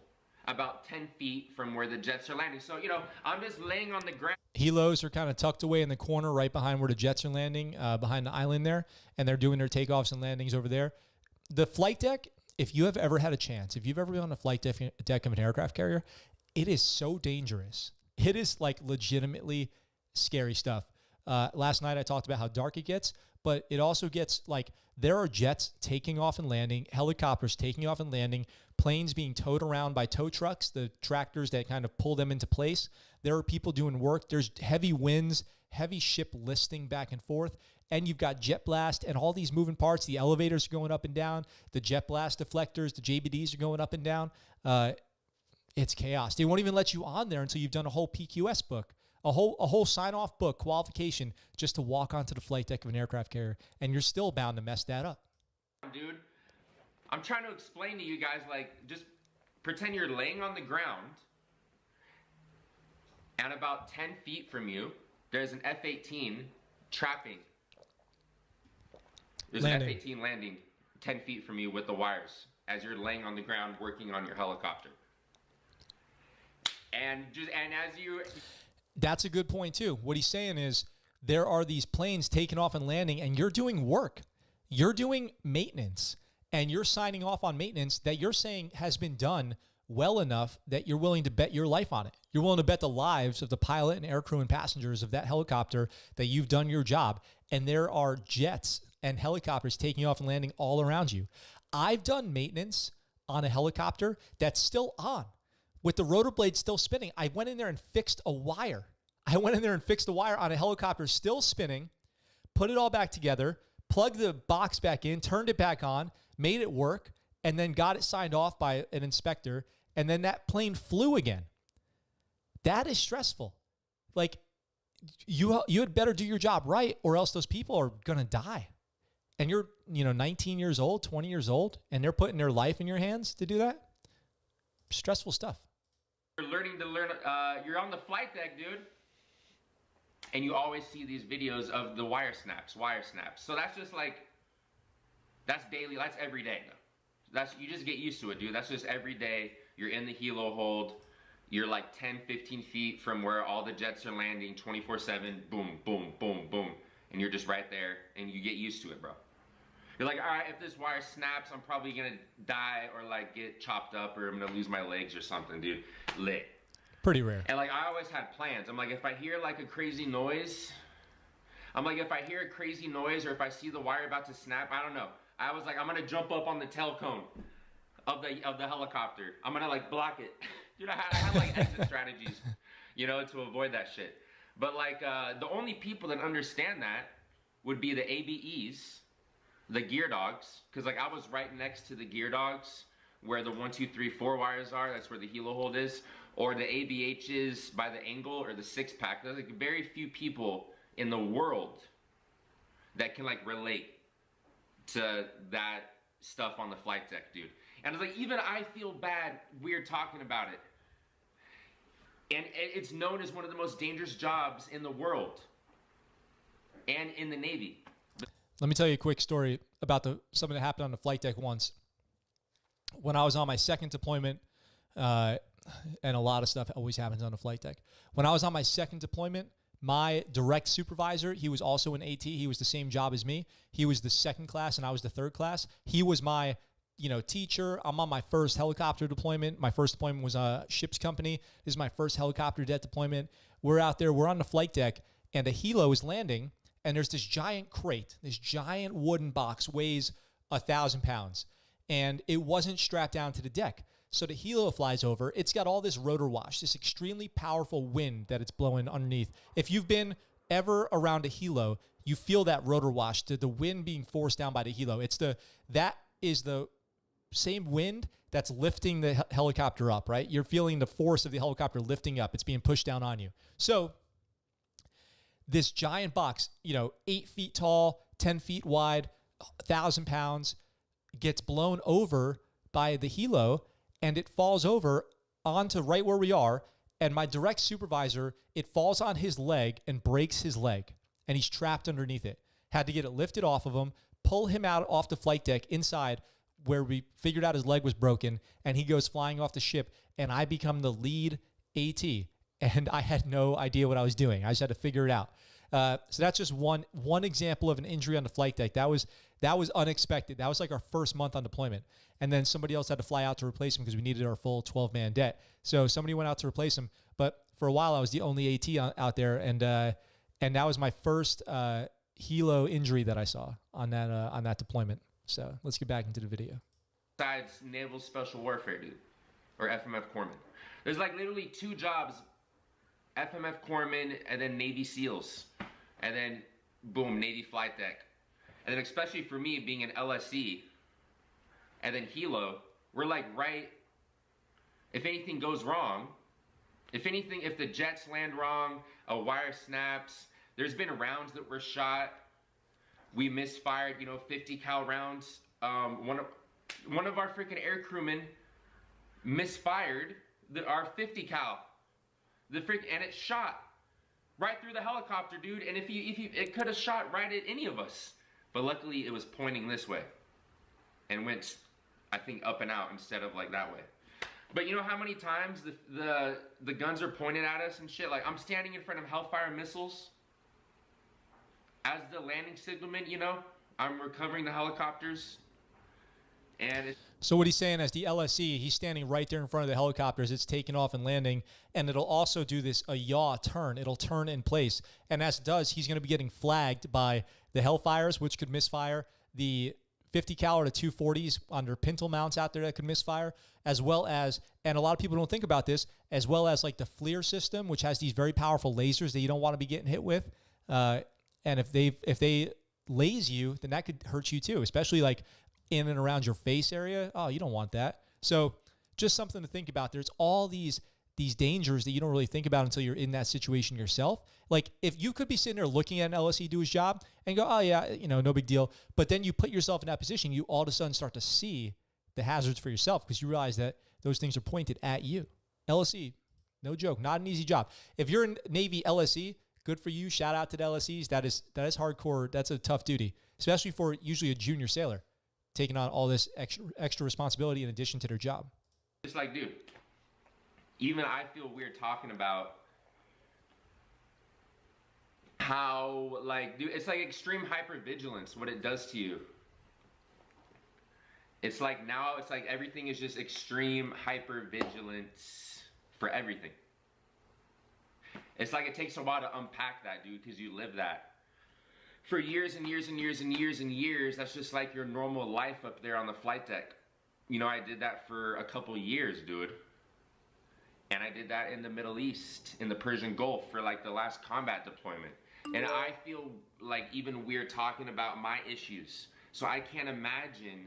about 10 feet from where the jets are landing. So, I'm just laying on the ground. Helos are kind of tucked away in the corner right behind where the jets are landing, behind the island there, and they're doing their takeoffs and landings over there. The flight deck, if you have ever had a chance, if you've ever been on a flight deck of an aircraft carrier, it is so dangerous. It is like legitimately scary stuff. Last night I talked about how dark it gets, but it also gets like there are jets taking off and landing, helicopters taking off and landing, planes being towed around by tow trucks, the tractors that kind of pull them into place. There are people doing work. There's heavy winds, heavy ship listing back and forth, and you've got jet blast and all these moving parts. The elevators are going up and down. The jet blast deflectors, the JBDs are going up and down. It's chaos. They won't even let you on there until you've done a whole PQS book, a whole sign-off book, qualification, just to walk onto the flight deck of an aircraft carrier, and you're still bound to mess that up. Dude, I'm trying to explain to you guys, like, just pretend you're laying on the ground, and about 10 feet from you, there's an F-18 trapping. There's an F-18 landing 10 feet from you with the wires. as you're laying on the ground working on your helicopter. And as you... That's a good point too. What he's saying is there are these planes taking off and landing, and you're doing work. You're doing maintenance, and you're signing off on maintenance that you're saying has been done well enough that you're willing to bet your life on it. You're willing to bet the lives of the pilot and aircrew and passengers of that helicopter that you've done your job. And there are jets and helicopters taking off and landing all around you. I've done maintenance on a helicopter that's still on with the rotor blade still spinning. I went in there and fixed a wire. On a helicopter still spinning, put it all back together, plugged the box back in, turned it back on, made it work, and then got it signed off by an inspector. And then that plane flew again. That is stressful. Like, you had better do your job right, or else those people are going to die. And you're, 19 years old, 20 years old, and they're putting their life in your hands to do that. Stressful stuff. You're you're on the flight deck, dude. And you always see these videos of the wire snaps. So that's just like, that's daily, that's every day. You just get used to it, dude. That's just every day. You're in the helo hold. You're like 10, 15 feet from where all the jets are landing, 24/7, boom, boom, boom, boom. And you're just right there, and you get used to it, bro. You're like, all right, if this wire snaps, I'm probably gonna die or like get chopped up or I'm gonna lose my legs or something, dude. Lit. Pretty rare. And like, I always had plans. I'm like, if I hear like a crazy noise, or if I see the wire about to snap, I don't know. I was like, I'm gonna jump up on the tail cone of the helicopter. I'm gonna like block it. Dude, I had like exit strategies, to avoid that shit. But like, the only people that understand that would be the ABEs, the gear dogs, because like I was right next to the gear dogs where the 1, 2, 3, 4 wires are. That's where the helo hold is, or the ABHs by the angle or the 6-pack. There's like very few people in the world that can like relate to that stuff on the flight deck, dude. And it's like, even I feel bad we're talking about it. And it's known as one of the most dangerous jobs in the world and in the Navy. Let me tell you a quick story about something that happened on the flight deck once. When I was on my second deployment, and a lot of stuff always happens on the flight deck. When I was on my second deployment, my direct supervisor, he was also an AT. He was the same job as me. He was the second class and I was the third class. He was my, teacher. I'm on my first helicopter deployment. My first deployment was a ship's company. This is my first helicopter jet deployment. We're out there, we're on the flight deck, and a helo is landing, and there's this giant crate, this giant wooden box, weighs 1,000 pounds, and it wasn't strapped down to the deck. So the helo flies over. It's got all this rotor wash, this extremely powerful wind that it's blowing underneath. If you've been ever around a helo, you feel that rotor wash, the wind being forced down by the helo. That is the same wind that's lifting the helicopter up, right? You're feeling the force of the helicopter lifting up. It's being pushed down on you. So this giant box, 8 feet tall, 10 feet wide, 1,000 pounds, gets blown over by the helo, and it falls over onto right where we are. And my direct supervisor, it falls on his leg and breaks his leg, and he's trapped underneath it. Had to get it lifted off of him, pull him out off the flight deck inside where we figured out his leg was broken, and he goes flying off the ship, and I become the lead AT, and I had no idea what I was doing. I just had to figure it out. So that's just one example of an injury on the flight deck. That was unexpected. That was like our first month on deployment. And then somebody else had to fly out to replace him because we needed our full 12-man det. So somebody went out to replace him. But for a while, I was the only AT out there. And that was my first helo injury that I saw on that deployment. So let's get back into the video. Besides Naval Special Warfare, dude, or FMF Corpsman. There's like literally 2 jobs, FMF Corpsman and then Navy SEALs. And then, boom, Navy Flight Deck. And then especially for me being an LSE, and then helo, we're like right, if anything goes wrong, if the jets land wrong, a wire snaps, there's been rounds that were shot, we misfired, 50 cal rounds. One of our freaking air crewmen misfired our 50 cal, and it shot right through the helicopter, dude. And it could have shot right at any of us, but luckily it was pointing this way and went I think up and out instead of like that way. But you know how many times the guns are pointed at us and shit? Like, I'm standing in front of Hellfire missiles as the landing signalman, you know? I'm recovering the helicopters. And so what he's saying, as the LSE, he's standing right there in front of the helicopters. It's taking off and landing, and it'll also do this a yaw turn. It'll turn in place, and as it does, he's going to be getting flagged by the Hellfires, which could misfire, the 50 caliber to 240s under pintle mounts out there that could misfire, as well as, and a lot of people don't think about this, as well as like the FLIR system, which has these very powerful lasers that you don't want to be getting hit with. And if they laze you, then that could hurt you too, especially like in and around your face area. Oh, you don't want that. So just something to think about. There's all these dangers that you don't really think about until you're in that situation yourself. Like, if you could be sitting there looking at an LSE do his job and go, oh yeah, you know, no big deal. But then you put yourself in that position, you all of a sudden start to see the hazards for yourself because you realize that those things are pointed at you. LSE, no joke, not an easy job. If you're in Navy LSE, good for you. Shout out to the LSEs. That is hardcore. That's a tough duty, especially for usually a junior sailor taking on all this extra responsibility in addition to their job. It's like, dude, even I feel weird talking about how, like, dude, it's like extreme hypervigilance, what it does to you. It's like now, it's like everything is just extreme hypervigilance for everything. It's like it takes a while to unpack that, dude, because you live that. For years and years and years and years and years, that's just like your normal life up there on the flight deck. You know, I did that for a couple years, dude. And I did that in the Middle East, in the Persian Gulf, for like the last combat deployment. And I feel like even weird talking about my issues. So I can't imagine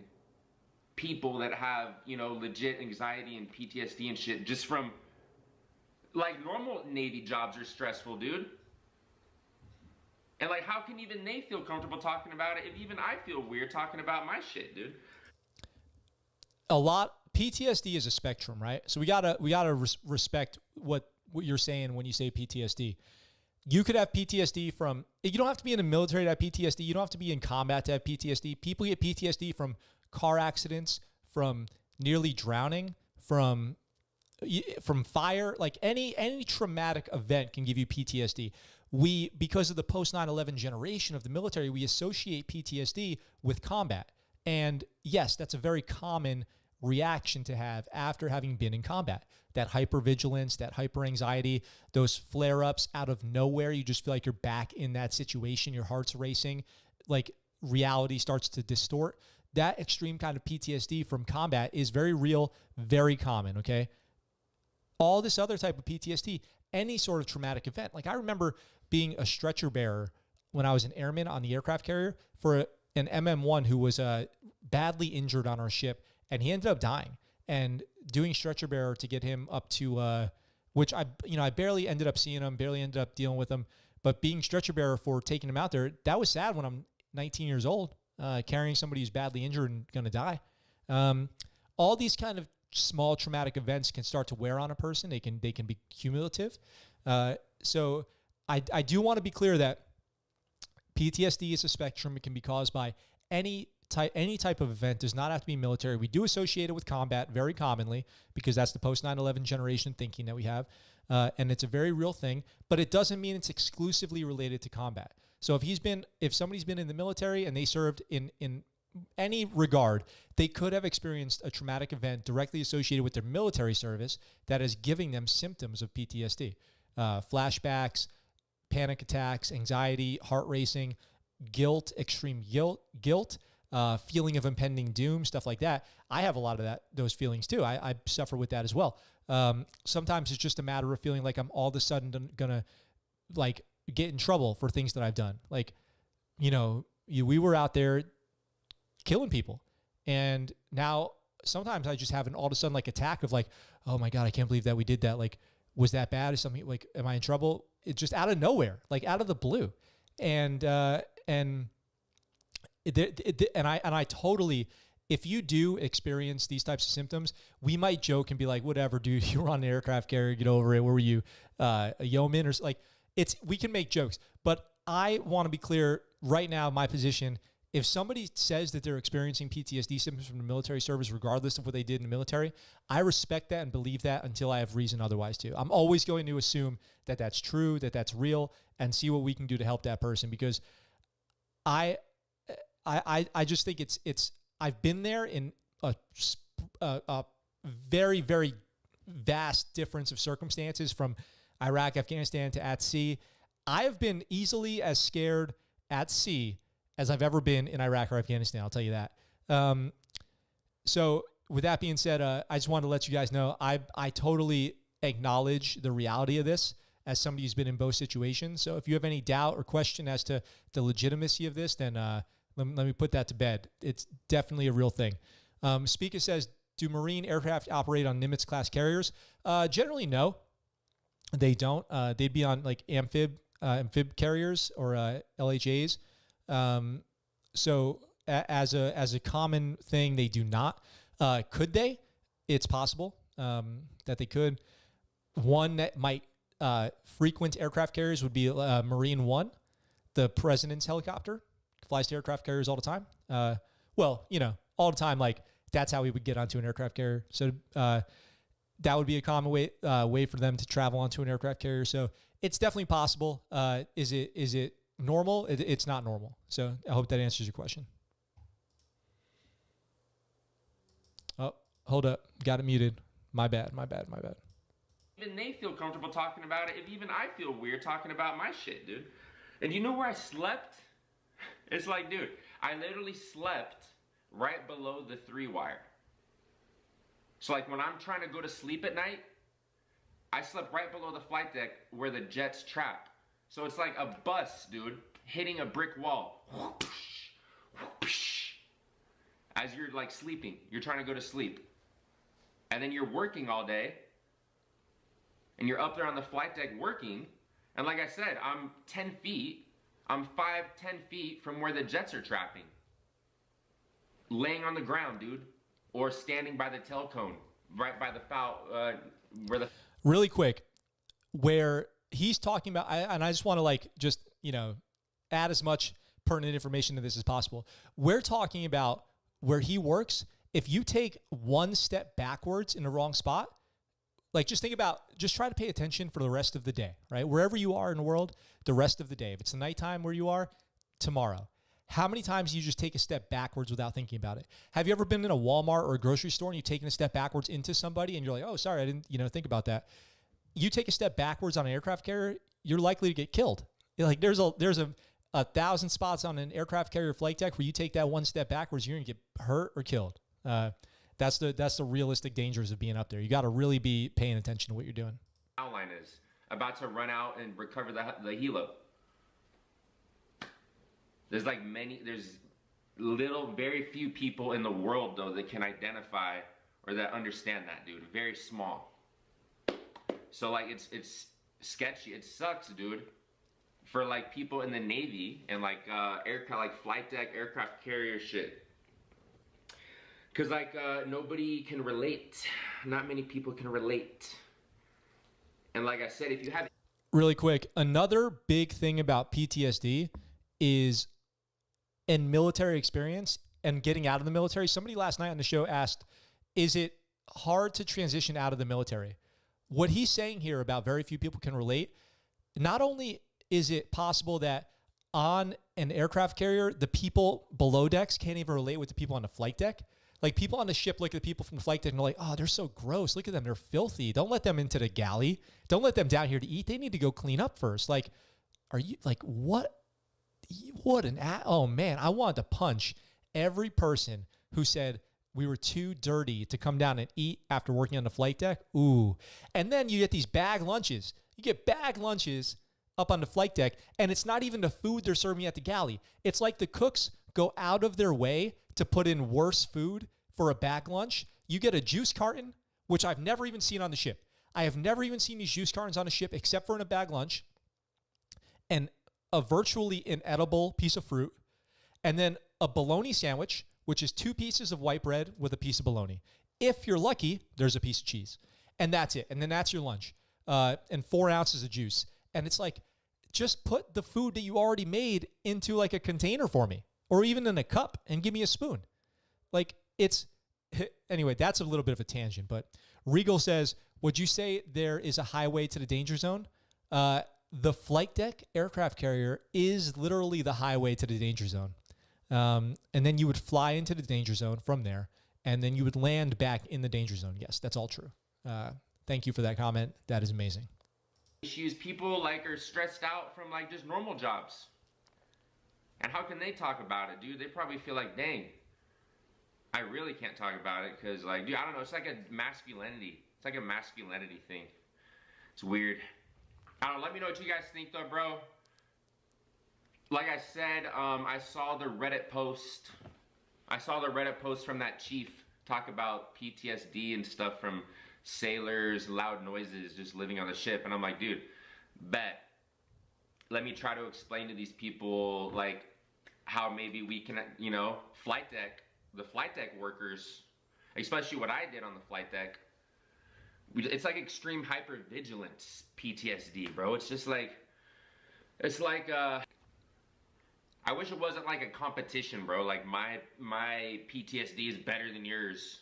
people that have, you know, legit anxiety and PTSD and shit just from, like, normal Navy jobs are stressful, dude. And like, how can even they feel comfortable talking about it if even I feel weird talking about my shit, dude? PTSD is a spectrum, right? So we gotta respect what you're saying when you say PTSD. You could have PTSD from, you don't have to be in the military to have PTSD. You don't have to be in combat to have PTSD. People get PTSD from car accidents, from nearly drowning, from fire. Like any traumatic event can give you PTSD. Because of the post 9/11 generation of the military, we associate PTSD with combat. And yes, that's a very common reaction to have after having been in combat. That hypervigilance, that hyperanxiety, those flare-ups out of nowhere. You just feel like you're back in that situation. Your heart's racing. Like, reality starts to distort. That extreme kind of PTSD from combat is very real, very common, okay? All this other type of PTSD, any sort of traumatic event. Like, I remember being a stretcher bearer when I was an airman on the aircraft carrier for an MM1 who was badly injured on our ship, and he ended up dying. And doing stretcher bearer to get him up to, which I barely ended up seeing him, barely ended up dealing with him, but being stretcher bearer for taking him out there, that was sad when I'm 19 years old, carrying somebody who's badly injured and going to die. All these kind of small traumatic events can start to wear on a person. They can be cumulative. So I do want to be clear that PTSD is a spectrum. It can be caused by any type of event. Does not have to be military. We do associate it with combat very commonly because that's the post 9/11 generation thinking that we have. And it's a very real thing, but it doesn't mean it's exclusively related to combat. So if somebody's been in the military and they served in any regard, they could have experienced a traumatic event directly associated with their military service that is giving them symptoms of PTSD. Flashbacks, panic attacks, anxiety, heart racing, guilt, extreme guilt, feeling of impending doom, stuff like that. I have a lot of those feelings too. I suffer with that as well. Sometimes it's just a matter of feeling like I'm all of a sudden gonna like get in trouble for things that I've done. Like, we were out there killing people, and now sometimes I just have an all of a sudden like attack of like, oh my God, I can't believe that we did that. Like, was that bad? Is something like, am I in trouble? It's just out of nowhere, like out of the blue. And I totally, if you do experience these types of symptoms, we might joke and be like, whatever, dude, you were on an aircraft carrier, get over it. Where were you? A yeoman or like, we can make jokes, but I want to be clear right now. My position if somebody says that they're experiencing PTSD symptoms from the military service, regardless of what they did in the military, I respect that and believe that until I have reason otherwise to. I'm always going to assume that that's true, that that's real, and see what we can do to help that person, because I just think it's I've been there in a very, very vast difference of circumstances from Iraq, Afghanistan to at sea. I have been easily as scared at sea as I've ever been in Iraq or Afghanistan. I'll tell you that. So with that being said, I just wanted to let you guys know, I totally acknowledge the reality of this as somebody who's been in both situations. So if you have any doubt or question as to the legitimacy of this, then let me put that to bed. It's definitely a real thing. Speaker says, do Marine aircraft operate on Nimitz-class carriers? Generally, no. They don't. They'd be on like amphib carriers or LHAs. So as a common thing, they do not. Could they? It's possible that they could. One that might frequent aircraft carriers would be Marine One, the president's helicopter. Flies to aircraft carriers all the time. Well, all the time. Like that's how we would get onto an aircraft carrier. So that would be a common way for them to travel onto an aircraft carrier. So it's definitely possible. Is it normal? It's not normal. So I hope that answers your question. Oh, hold up. Got it muted. My bad. Even they feel comfortable talking about it. If even I feel weird talking about my shit, dude. And you know where I slept? It's like, dude, I literally slept right below the 3-wire. So like when I'm trying to go to sleep at night, I slept right below the flight deck where the jets trap. So it's like a bus, dude, hitting a brick wall. As you're like sleeping, you're trying to go to sleep. And then you're working all day. And you're up there on the flight deck working. And like I said, I'm 10 feet. I'm 10 feet from where the jets are trapping. Laying on the ground, dude. Or standing by the tail cone, right by the foul, where the... Really quick, where he's talking about, and I just want to add as much pertinent information to this as possible. We're talking about where he works. If you take one step backwards in the wrong spot, like just try to pay attention for the rest of the day, right? Wherever you are in the world, the rest of the day. If it's the nighttime where you are, tomorrow. How many times do you just take a step backwards without thinking about it? Have you ever been in a Walmart or a grocery store and you've taken a step backwards into somebody and you're like, oh, sorry, I didn't, think about that. You take a step backwards on an aircraft carrier, you're likely to get killed. Like there's a 1,000 spots on an aircraft carrier flight deck where you take that one step backwards, you're gonna get hurt or killed. That's the realistic dangers of being up there. You got to really be paying attention to what you're doing. Outline is about to run out and recover the helo. There's very few people in the world though that can identify or that understand that, dude. Very small. So like it's sketchy. It sucks, dude. For like people in the Navy and like flight deck aircraft carrier shit. Cause like nobody can relate. Not many people can relate. And like I said, if you have really quick, another big thing about PTSD is in military experience and getting out of the military. Somebody last night on the show asked, is it hard to transition out of the military? What he's saying here about very few people can relate, not only is it possible that on an aircraft carrier, the people below decks can't even relate with the people on the flight deck. Like people on the ship look at the people from the flight deck and they're like, oh, they're so gross. Look at them. They're filthy. Don't let them into the galley. Don't let them down here to eat. They need to go clean up first. Like, are you like, what? Oh man, I wanted to punch every person who said we were too dirty to come down and eat after working on the flight deck. Ooh. And then you get these bag lunches. You get bag lunches up on the flight deck, and it's not even the food they're serving at the galley. It's like the cooks go out of their way to put in worse food for a bag lunch. You get a juice carton, which I've never even seen on the ship. I have never even seen these juice cartons on a ship except for in a bag lunch, and a virtually inedible piece of fruit, and then a bologna sandwich, which is 2 pieces of white bread with a piece of bologna. If you're lucky, there's a piece of cheese. And that's it. And then that's your lunch. And 4 ounces of juice. And it's like, just put the food that you already made into like a container for me. or even in a cup and give me a spoon. Like it's, anyway, that's a little bit of a tangent, but Regal says, would you say there is a highway to the danger zone? The flight deck aircraft carrier is literally the highway to the danger zone. And then you would fly into the danger zone from there, and then you would land back in the danger zone. Yes, that's all true. Thank you for that comment. That is amazing. Issues, people like are stressed out from like just normal jobs. And how can they talk about it, dude? They probably feel like, dang, I really can't talk about it because, like, dude, I don't know. It's like a masculinity. It's like a masculinity thing. It's weird. I don't know. Let me know what you guys think, though, bro. Like I said, I saw the Reddit post. I saw the Reddit post from that chief talk about PTSD and stuff from sailors, loud noises, just living on the ship. And I'm like, dude, bet. Let me try to explain to these people, like, how maybe we can, you know, the flight deck workers, especially what I did on the flight deck, it's like extreme hypervigilance PTSD, bro. It's just like, it's like, I wish it wasn't like a competition, bro. Like my PTSD is better than yours.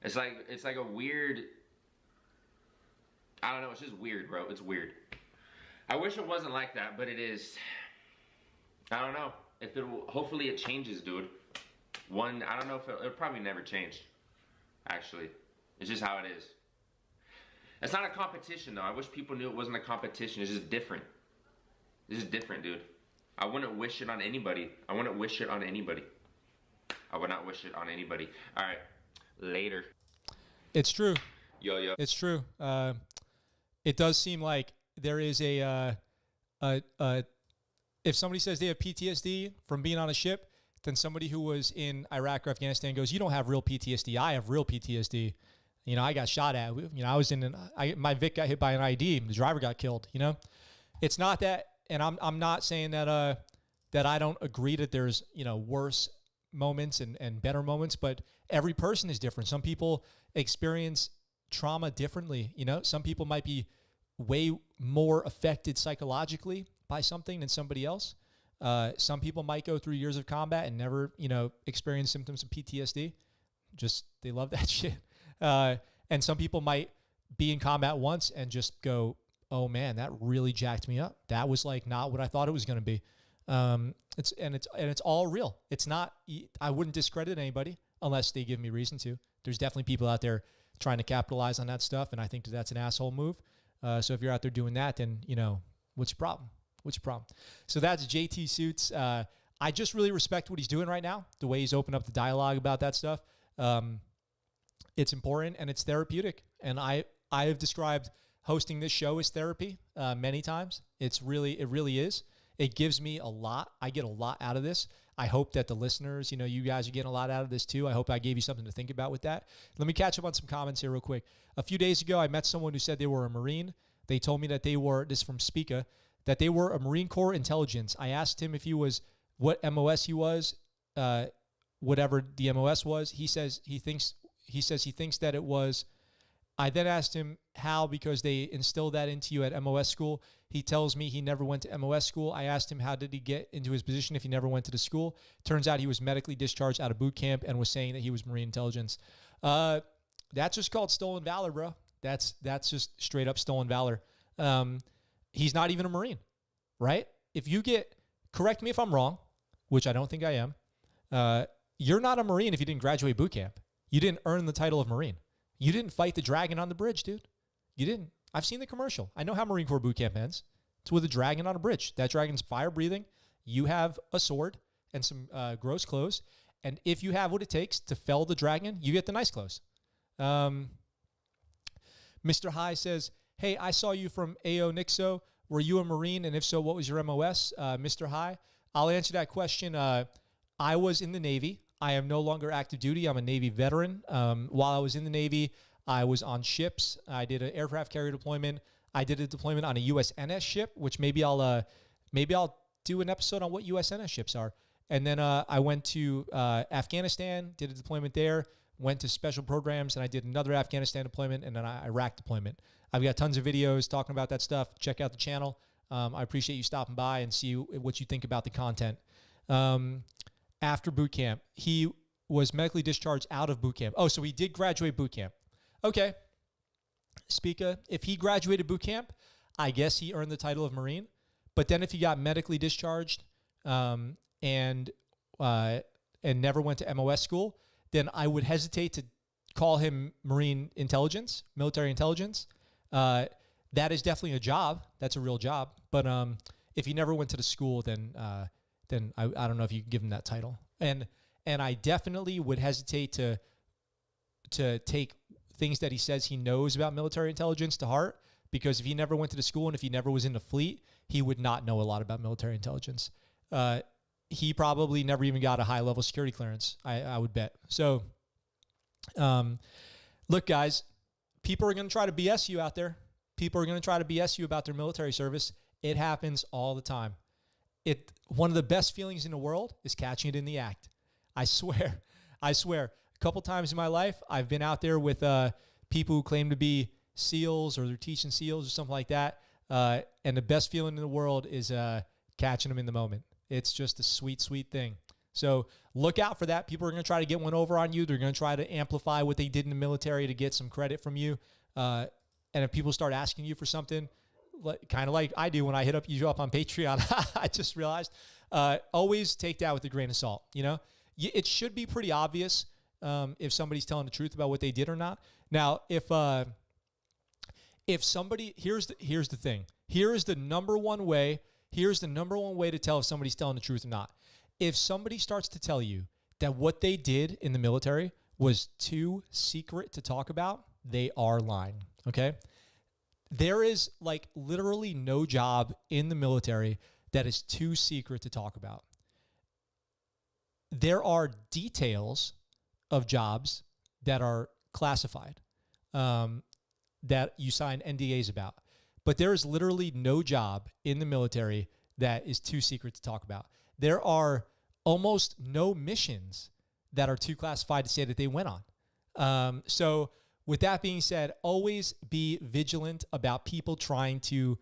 It's like a weird, I don't know, it's just weird, bro. It's weird. I wish it wasn't like that, but it is. I don't know if it will, hopefully it changes, dude. I don't know if it'll probably never change, actually. It's just how it is. It's not a competition, though. I wish people knew it wasn't a competition. It's just different. It's just different, dude. I wouldn't wish it on anybody. I wouldn't wish it on anybody. I would not wish it on anybody. All right, later. It's true. Yo. It's true. It does seem like there is if somebody says they have PTSD from being on a ship, then somebody who was in Iraq or Afghanistan goes, you don't have real PTSD. I have real PTSD. You know, I got shot at. You know, I was my Vic got hit by an ID. The driver got killed. You know, it's not that. And I'm not saying that that I don't agree that there's, you know, worse moments and better moments, but every person is different. Some people experience trauma differently. You know, some people might be way more affected psychologically by something than somebody else. Some people might go through years of combat and never, you know, experience symptoms of PTSD. Just, they love that shit. And some people might be in combat once and just go, oh man, that really jacked me up. That was like not what I thought it was going to be. It's all real. It's not, I wouldn't discredit anybody unless they give me reason to. There's definitely people out there trying to capitalize on that stuff. And I think that's an asshole move. So if you're out there doing that, then, you know, what's your problem? What's your problem? So that's JTSuits. I just really respect what he's doing right now, the way he's opened up the dialogue about that stuff. It's important and it's therapeutic. And I have described hosting this show as therapy many times. It really is. It gives me a lot. I get a lot out of this. I hope that the listeners, you know, you guys are getting a lot out of this too. I hope I gave you something to think about with that. Let me catch up on some comments here real quick. A few days ago, I met someone who said they were a Marine. They told me that they were, this is from Spica, that they were a Marine Corps intelligence. I asked him if he was, what MOS he was, whatever the MOS was. He says he thinks that it was. I then asked him how, because they instilled that into you at MOS school. He tells me he never went to MOS school. I asked him how did he get into his position if he never went to the school. Turns out he was medically discharged out of boot camp and was saying that he was Marine intelligence. That's just called stolen valor, bro. That's just straight up stolen valor. He's not even a Marine, right? If you correct me if I'm wrong, which I don't think I am, you're not a Marine if you didn't graduate boot camp. You didn't earn the title of Marine. You didn't fight the dragon on the bridge, dude. You didn't. I've seen the commercial. I know how Marine Corps boot camp ends. It's with a dragon on a bridge. That dragon's fire breathing. You have a sword and some gross clothes. And if you have what it takes to fell the dragon, you get the nice clothes. Mr. High says, hey, I saw you from AO Nixo. Were you a Marine? And if so, what was your MOS? Mr. High, I'll answer that question. I was in the Navy. I am no longer active duty. I'm a Navy veteran. While I was in the Navy, I was on ships. I did an aircraft carrier deployment. I did a deployment on a USNS ship, which maybe I'll do an episode on what USNS ships are. And then I went to Afghanistan, did a deployment there, went to special programs, and I did another Afghanistan deployment and an Iraq deployment. I've got tons of videos talking about that stuff. Check out the channel. I appreciate you stopping by and see what you think about the content. after boot camp. He was medically discharged out of boot camp. Oh, so he did graduate boot camp. Okay. Speaker, if he graduated boot camp, I guess he earned the title of Marine. But then if he got medically discharged and never went to MOS school, then I would hesitate to call him Marine intelligence, military intelligence. That is definitely a job. That's a real job. But if he never went to the school, then I don't know if you can give him that title. And I definitely would hesitate to take things that he says he knows about military intelligence to heart, because if he never went to the school and if he never was in the fleet, he would not know a lot about military intelligence. He probably never even got a high-level security clearance, I would bet. So, look, guys, people are going to try to BS you out there. People are going to try to BS you about their military service. It happens all the time. One of the best feelings in the world is catching it in the act. I swear. A couple times in my life, I've been out there with people who claim to be SEALs or they're teaching SEALs or something like that. And the best feeling in the world is catching them in the moment. It's just a sweet, sweet thing. So look out for that. People are going to try to get one over on you. They're going to try to amplify what they did in the military to get some credit from you. And if people start asking you for something, kind of like I do when I hit you up on Patreon, I just realized, always take that with a grain of salt. You know, it should be pretty obvious if somebody's telling the truth about what they did or not. Now, if somebody, here's the thing. Here's the number one way to tell if somebody's telling the truth or not. If somebody starts to tell you that what they did in the military was too secret to talk about, they are lying, okay? There is like literally no job in the military that is too secret to talk about. There are details of jobs that are classified, that you sign NDAs about. But there is literally no job in the military that is too secret to talk about. There are almost no missions that are too classified to say that they went on. So with that being said, always be vigilant about people trying to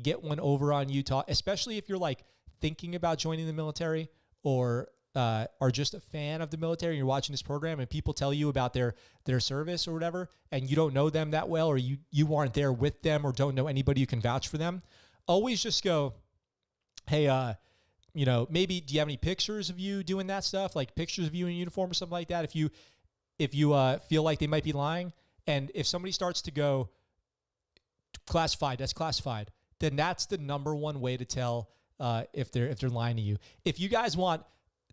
get one over on you, especially if you're like thinking about joining the military or are just a fan of the military and you're watching this program and people tell you about their service or whatever, and you don't know them that well, or you aren't there with them or don't know anybody who can vouch for them. Always just go, hey, maybe do you have any pictures of you doing that stuff? Like pictures of you in uniform or something like that. If you feel like they might be lying, and if somebody starts to go classified, that's classified, then that's the number one way to tell if they're lying to you. If you guys want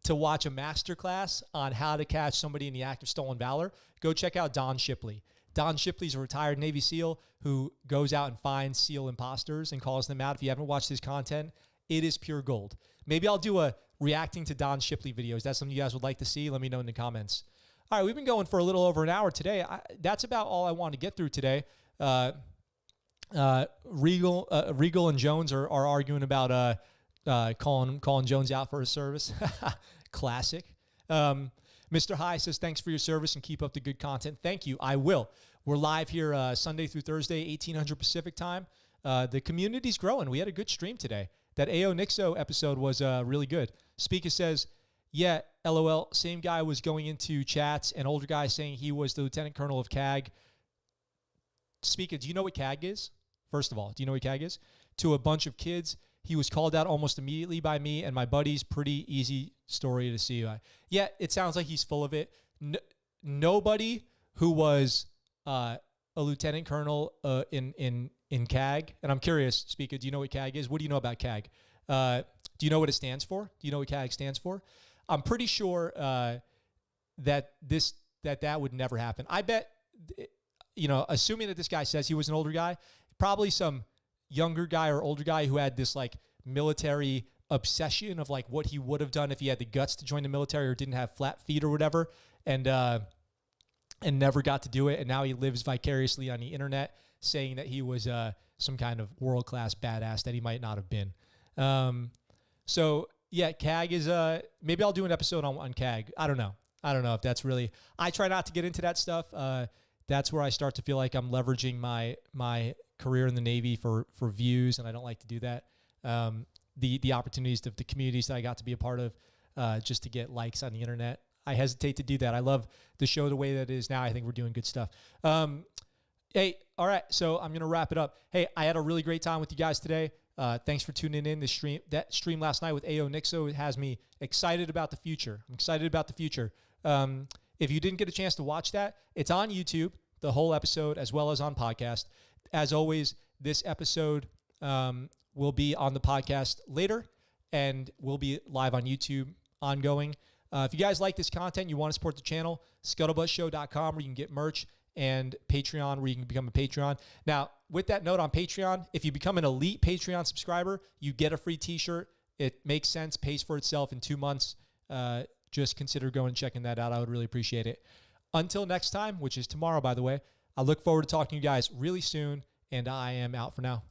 to watch a masterclass on how to catch somebody in the act of stolen valor, go check out Don Shipley. Don Shipley's a retired Navy SEAL who goes out and finds SEAL imposters and calls them out. If you haven't watched his content, it is pure gold. Maybe I'll do a reacting to Don Shipley video. Is that something you guys would like to see? Let me know in the comments. All right, we've been going for a little over an hour today. That's about all I want to get through today. Regal and Jones are arguing about calling Jones out for his service. Classic. Mr. High says, thanks for your service and keep up the good content. Thank you. I will. We're live here Sunday through Thursday, 1800 Pacific time. The community's growing. We had a good stream today. That AO Nixo episode was really good. Speaker says, yeah, LOL, same guy was going into chats, an older guy saying he was the lieutenant colonel of CAG. Speaker, do you know what CAG is? First of all, do you know what CAG is? To a bunch of kids. He was called out almost immediately by me and my buddies. Pretty easy story to see. Yeah, it sounds like he's full of it. Nobody who was a lieutenant colonel in CAG, and I'm curious, Speaker, do you know what CAG is? What do you know about CAG? Do you know what it stands for? Do you know what CAG stands for? I'm pretty sure that would never happen. I bet, assuming that this guy says he was an older guy, probably some younger guy or older guy who had this like military obsession of like what he would have done if he had the guts to join the military or didn't have flat feet or whatever, and never got to do it. And now he lives vicariously on the internet saying that he was some kind of world-class badass that he might not have been. So yeah, CAG is maybe I'll do an episode on CAG. I don't know if that's really, I try not to get into that stuff. That's where I start to feel like I'm leveraging my career in the Navy for views, and I don't like to do that. the opportunities of the communities that I got to be a part of, just to get likes on the internet. I hesitate to do that. I love the show the way that it is now. I think we're doing good stuff. Hey, all right. So I'm going to wrap it up. Hey, I had a really great time with you guys today. Thanks for tuning in. That stream last night with A.O. Nixo has me excited about the future. I'm excited about the future. If you didn't get a chance to watch that, it's on YouTube, the whole episode, as well as on podcast. As always, this episode will be on the podcast later and will be live on YouTube ongoing. If you guys like this content, you want to support the channel, ScuttleButtShow.com, where you can get merch, and Patreon, where you can become a Patreon. Now, with that note on Patreon, if you become an elite Patreon subscriber, you get a free t-shirt. It makes sense, pays for itself in 2 months. Just consider going and checking that out. I would really appreciate it. Until next time, which is tomorrow, by the way, I look forward to talking to you guys really soon, and I am out for now.